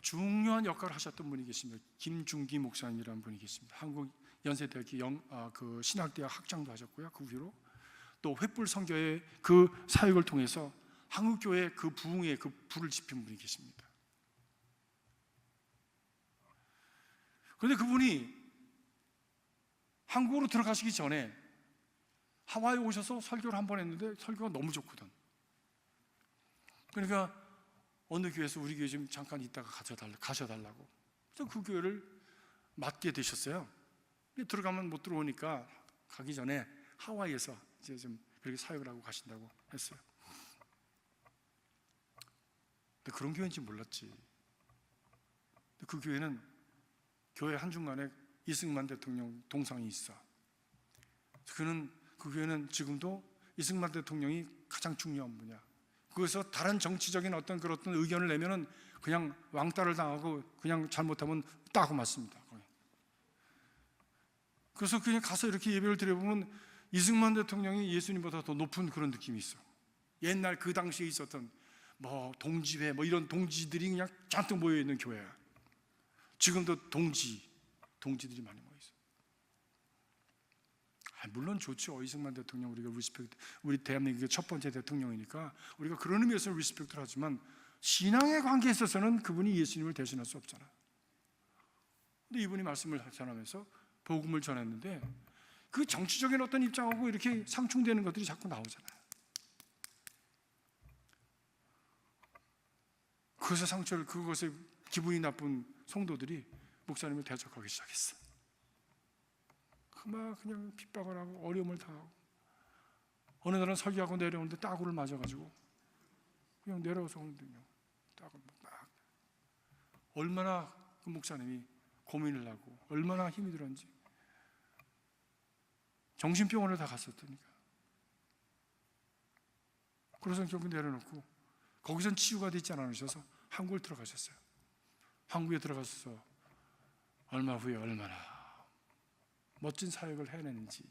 중요한 역할을 하셨던 분이 계십니다. 김중기 목사님이라는 분이 계십니다. 한국 연세대학 그 신학대학 학장도 하셨고요. 그 후로 또 횃불 선교의 그 사역을 통해서 한국 교회 그 부흥에 그 불을 지핀 분이 계십니다. 그런데 그분이 한국으로 들어가시기 전에 하와이에 오셔서 설교를 한 번 했는데 설교가 너무 좋거든. 그러니까 어느 교회에서 우리 교회 좀 잠깐 있다가 가셔달라고. 그래서 그 교회를 맡게 되셨어요. 들어가면 못 들어오니까 가기 전에 하와이에서 이제 좀 그렇게 사역을 하고 가신다고 했어요. 근데 그런 교회인지 몰랐지. 근데 그 교회는 교회 한중간에 이승만 대통령 동상이 있어. 그 교회는 지금도 이승만 대통령이 가장 중요한 분이야. 그래서 다른 정치적인 어떤 의견을 내면은 그냥 왕따를 당하고 그냥 잘못하면 따고 맞습니다. 그래서 그냥 가서 이렇게 예배를 드려보면 이승만 대통령이 예수님보다 더 높은 그런 느낌이 있어. 옛날 그 당시에 있었던 뭐 동지회 뭐 이런 동지들이 그냥 잔뜩 모여 있는 교회야. 지금도 동지들이 많이 모여 있어. 물론 좋죠. 이승만 대통령 우리가 리스펙트, 우리 대한민국의 첫 번째 대통령이니까 우리가 그런 의미에서 리스펙트를 하지만 신앙의 관계에 있어서는 그분이 예수님을 대신할 수 없잖아. 근데 이분이 말씀을 전하면서 복음을 전했는데 그 정치적인 어떤 입장하고 이렇게 상충되는 것들이 자꾸 나오잖아요. 그것에 기분이 나쁜 성도들이 목사님을 대적하기 시작했어. 막 그냥 핍박을 하고 어려움을 당하고 어느 날은 설교하고 내려오는데 따구를 맞아가지고 그냥 내려와서 오는데요. 따구를 막 얼마나 그 목사님이 고민을 하고 얼마나 힘이 들었는지 정신병원을 다 갔었다니까. 그래서 결국 내려놓고 거기선 치유가 되지 않으셔서 한국을 들어가셨어요. 한국에 들어가셔서 얼마 후에 얼마나 멋진 사역을 해내는지,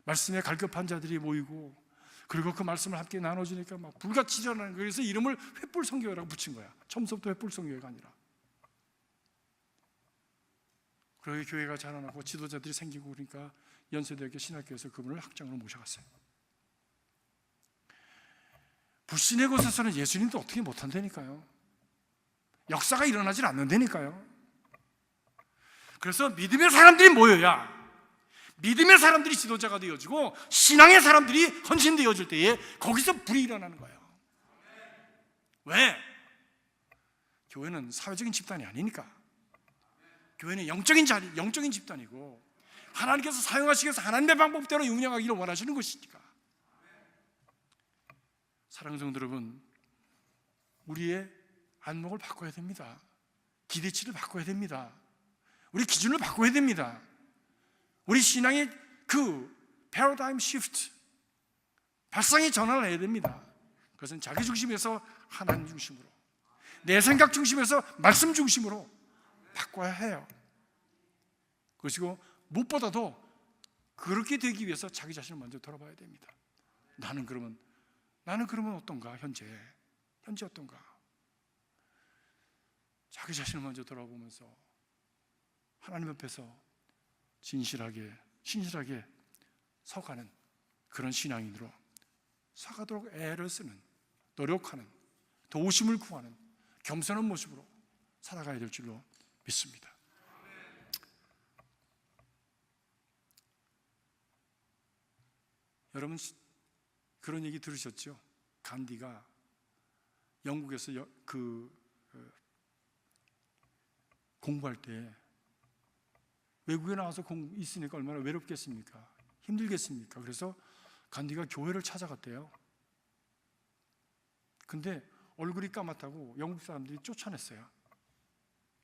말씀에 갈급한 자들이 모이고 그리고 그 말씀을 함께 나눠주니까 막 불같이 일어나는 거예요. 그래서 이름을 횃불선교회라고 붙인 거야. 처음부터 횃불선교회가 아니라. 그리고 교회가 자라나고 지도자들이 생기고 그러니까 연세대학교 신학교에서 그분을 학장으로 모셔갔어요. 불신의 곳에서는 예수님도 어떻게 못한다니까요. 역사가 일어나질 않는다니까요. 그래서 믿음의 사람들이 모여야 믿음의 사람들이 지도자가 되어지고 신앙의 사람들이 헌신되어질 때에 거기서 불이 일어나는 거예요. 왜? 교회는 사회적인 집단이 아니니까. 교회는 영적인 집단이고 하나님께서 사용하시기 위해서 하나님의 방법대로 운영하기를 원하시는 것이니까. 사랑하는 성도 여러분, 우리의 안목을 바꿔야 됩니다. 기대치를 바꿔야 됩니다. 우리 기준을 바꿔야 됩니다. 우리 신앙의 그 패러다임 시프트, 발상의 전환을 해야 됩니다. 그것은 자기 중심에서 하나님 중심으로, 내 생각 중심에서 말씀 중심으로 바꿔야 해요. 그리고 무엇보다도 그렇게 되기 위해서 자기 자신을 먼저 돌아봐야 됩니다. 나는 그러면 어떤가? 현재 어떤가? 자기 자신을 먼저 돌아보면서 하나님 앞에서 신실하게 서가는 그런 신앙인으로 서가도록 애를 쓰는, 노력하는, 도우심을 구하는 겸손한 모습으로 살아가야 될 줄로 믿습니다. 여러분 그런 얘기 들으셨죠? 간디가 영국에서 공부할 때 외국에 나와서 있으니까 얼마나 외롭겠습니까? 힘들겠습니까? 그래서 간디가 교회를 찾아갔대요. 근데 얼굴이 까맣다고 영국 사람들이 쫓아냈어요.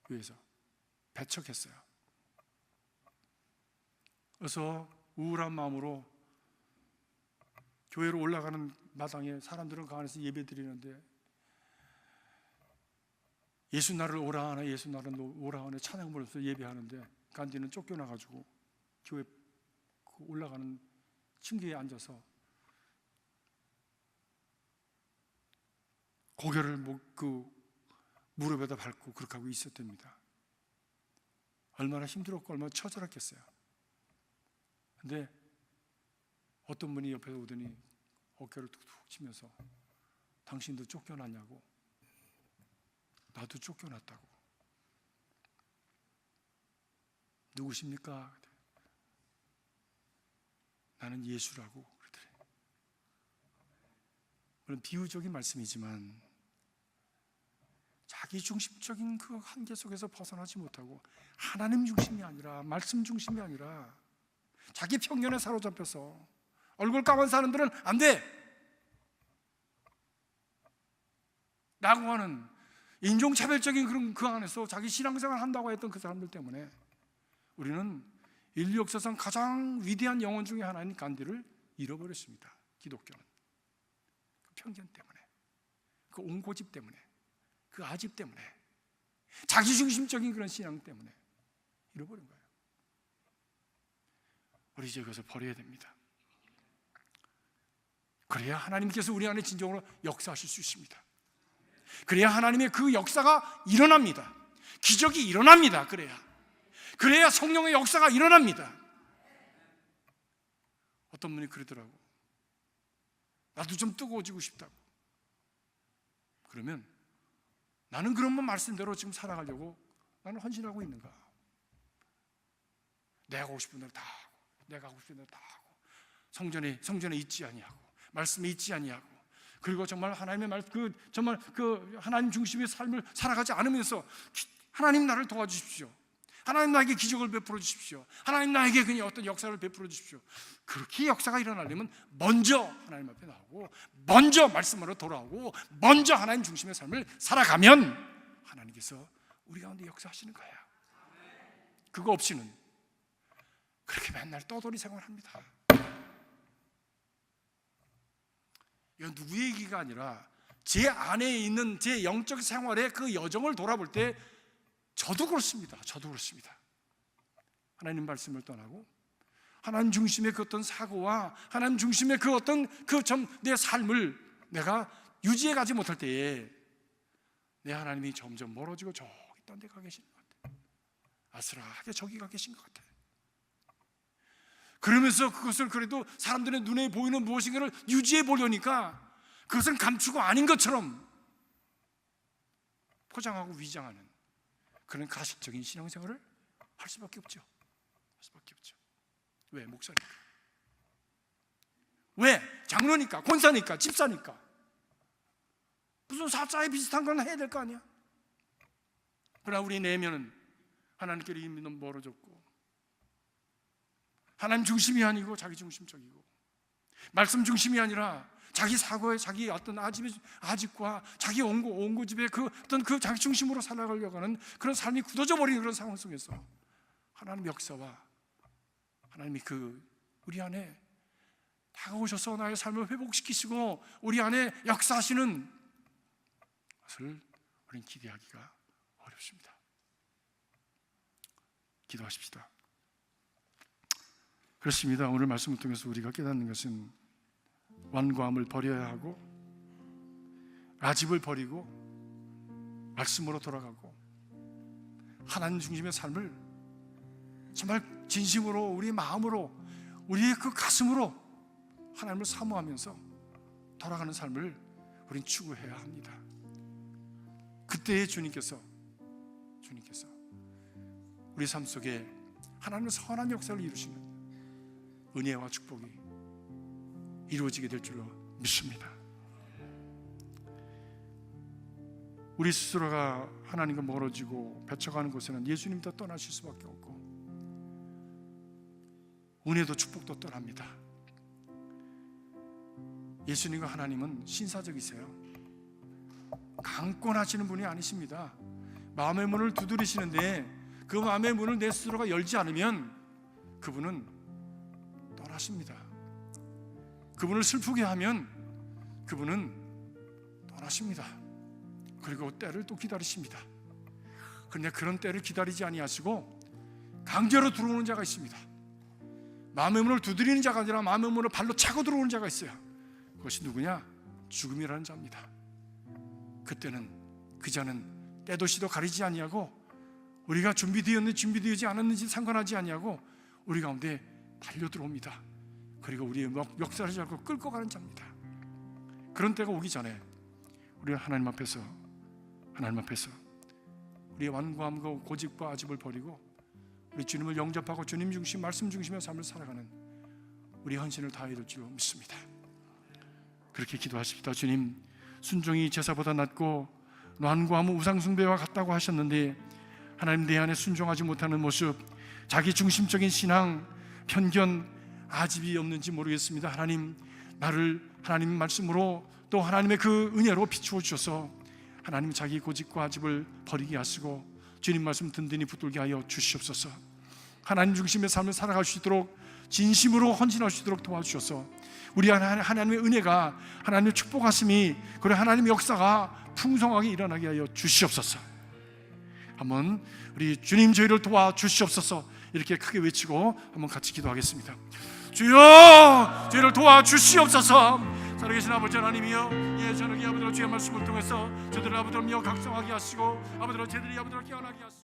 교회에서 배척했어요. 그래서 우울한 마음으로 교회로 올라가는 마당에 사람들은 그 안에서 예배 드리는데 예수 나를 오라 하네, 예수 나를 오라 하네 찬양 부르면서 예배하는데 간디는 쫓겨나가지고 교회 올라가는 층계에 앉아서 고개를 무릎에다 밟고 그렇게 하고 있었답니다. 얼마나 힘들었고 얼마나 처절했겠어요. 근데 어떤 분이 옆에서 오더니 어깨를 툭툭 치면서 당신도 쫓겨났냐고. 나도 쫓겨났다고. 누구십니까? 나는 예수라고 그러더래. 물론 비유적인 말씀이지만 자기 중심적인 그 한계 속에서 벗어나지 못하고 하나님 중심이 아니라 말씀 중심이 아니라 자기 편견에 사로잡혀서 얼굴 까만 사람들은 안 돼! 라고 하는 인종차별적인 그런 그 안에서 자기 신앙생활을 한다고 했던 그 사람들 때문에 우리는 인류 역사상 가장 위대한 영혼 중에 하나인 간디를 잃어버렸습니다. 기독교는 그 편견 때문에, 그 옹고집 때문에, 그 아집 때문에, 자기중심적인 그런 신앙 때문에 잃어버린 거예요. 우리 이제 그것을 버려야 됩니다. 그래야 하나님께서 우리 안에 진정으로 역사하실 수 있습니다. 그래야 하나님의 그 역사가 일어납니다. 기적이 일어납니다. 그래야 성령의 역사가 일어납니다. 어떤 분이 그러더라고. 나도 좀 뜨거워지고 싶다고. 그러면 나는 그런 분 말씀대로 지금 살아가려고 나는 헌신하고 있는가? 내가 하고 싶은 대로 다 하고, 내가 하고 싶은 대로 다 하고, 성전에 있지 아니하고, 말씀에 있지 아니하고, 그리고 정말 하나님의 정말 하나님 중심의 삶을 살아가지 않으면서 하나님 나를 도와주십시오. 하나님 나에게 기적을 베풀어 주십시오. 하나님 나에게 그냥 어떤 역사를 베풀어 주십시오. 그렇게 역사가 일어나려면 먼저 하나님 앞에 나오고, 먼저 말씀으로 돌아오고, 먼저 하나님 중심의 삶을 살아가면 하나님께서 우리 가운데 역사하시는 거예요. 그거 없이는 그렇게 맨날 떠돌이 생활합니다. 이건 누구의 얘기가 아니라 제 안에 있는 제 영적 생활의 그 여정을 돌아볼 때 저도 그렇습니다. 하나님 말씀을 떠나고 하나님 중심의 그 어떤 사고와 하나님 중심의 그 어떤 내 삶을 내가 유지해 가지 못할 때에 내 하나님이 점점 멀어지고 저기 딴 데 가 계시는 것 같아요. 아슬하게 저기 가 계신 것 같아요. 그러면서 그것을 그래도 사람들의 눈에 보이는 무엇인가를 유지해 보려니까 그것은 감추고 아닌 것처럼 포장하고 위장하는 그런 가식적인 신앙생활을 할 수밖에 없죠. 왜? 목사니까. 왜? 장로니까, 권사니까, 집사니까. 무슨 사자에 비슷한 건 해야 될 거 아니야. 그러나 우리 내면은 하나님께로 이미 너무 멀어졌고 하나님 중심이 아니고 자기 중심적이고 말씀 중심이 아니라 자기 사고에 자기 어떤 아집과 자기 온고집의 그 어떤 그 자기 중심으로 살아가려고 하는 그런 삶이 굳어져 버리는 그런 상황 속에서 하나님의 역사와 하나님이 우리 안에 다가오셔서 나의 삶을 회복시키시고 우리 안에 역사하시는 것을 우리는 기대하기가 어렵습니다. 기도하십시다. 그렇습니다. 오늘 말씀을 통해서 우리가 깨닫는 것은 완고함을 버려야 하고 아집을 버리고 말씀으로 돌아가고 하나님 중심의 삶을 정말 진심으로 우리 마음으로 우리의 그 가슴으로 하나님을 사모하면서 돌아가는 삶을 우리는 추구해야 합니다. 그때에 주님께서 우리 삶 속에 하나님의 선한 역사를 이루시는 은혜와 축복이 이루어지게 될 줄로 믿습니다. 우리 스스로가 하나님과 멀어지고 배쳐가는 곳에는 예수님도 떠나실 수밖에 없고 은혜도 축복도 떠납니다. 예수님과 하나님은 신사적이세요. 강권하시는 분이 아니십니다. 마음의 문을 두드리시는데 그 마음의 문을 내 스스로가 열지 않으면 그분은 떠나십니다. 그분을 슬프게 하면 그분은 떠나십니다. 그리고 때를 또 기다리십니다. 그런데 그런 때를 기다리지 아니하시고 강제로 들어오는 자가 있습니다. 마음의 문을 두드리는 자가 아니라 마음의 문을 발로 차고 들어오는 자가 있어요. 그것이 누구냐? 죽음이라는 자입니다. 그때는 그 자는 때도 시도 가리지 아니하고 우리가 준비되었는지 준비되지 않았는지 상관하지 아니하고 우리 가운데 달려 들어옵니다. 그리고 우리의 멱살을 잡고 끌고 가는 자입니다. 그런 때가 오기 전에 우리가 하나님 앞에서 우리의 완고함과 고집과 아집을 버리고 우리 주님을 영접하고 주님 중심, 말씀 중심의 삶을 살아가는 우리 헌신을 다해야 될 줄 믿습니다. 그렇게 기도하십시다. 주님, 순종이 제사보다 낫고 완고함은 우상숭배와 같다고 하셨는데 하나님 내 안에 순종하지 못하는 모습, 자기 중심적인 신앙, 편견, 아집이 없는지 모르겠습니다. 하나님, 나를 하나님 말씀으로 또 하나님의 그 은혜로 비추어 주셔서 하나님 자기 고집과 아집을 버리게 하시고 주님 말씀 든든히 붙들게 하여 주시옵소서. 하나님 중심의 삶을 살아갈 수 있도록 진심으로 헌신할 수 있도록 도와주셔서 우리 하나님의 은혜가, 하나님의 축복하심이, 그리고 하나님의 역사가 풍성하게 일어나게 하여 주시옵소서. 한번 우리 주님 저희를 도와주시옵소서 이렇게 크게 외치고 한번 같이 기도하겠습니다. 주여, 저희를 도와주시옵소서. 살아계신 아버지 하나님이여, 예, 저녁에 아버지로 주의 말씀을 통해서 저들을 아버지로 각성하게 하시고 아버지로 저들이 아버지로 깨어나게 하시고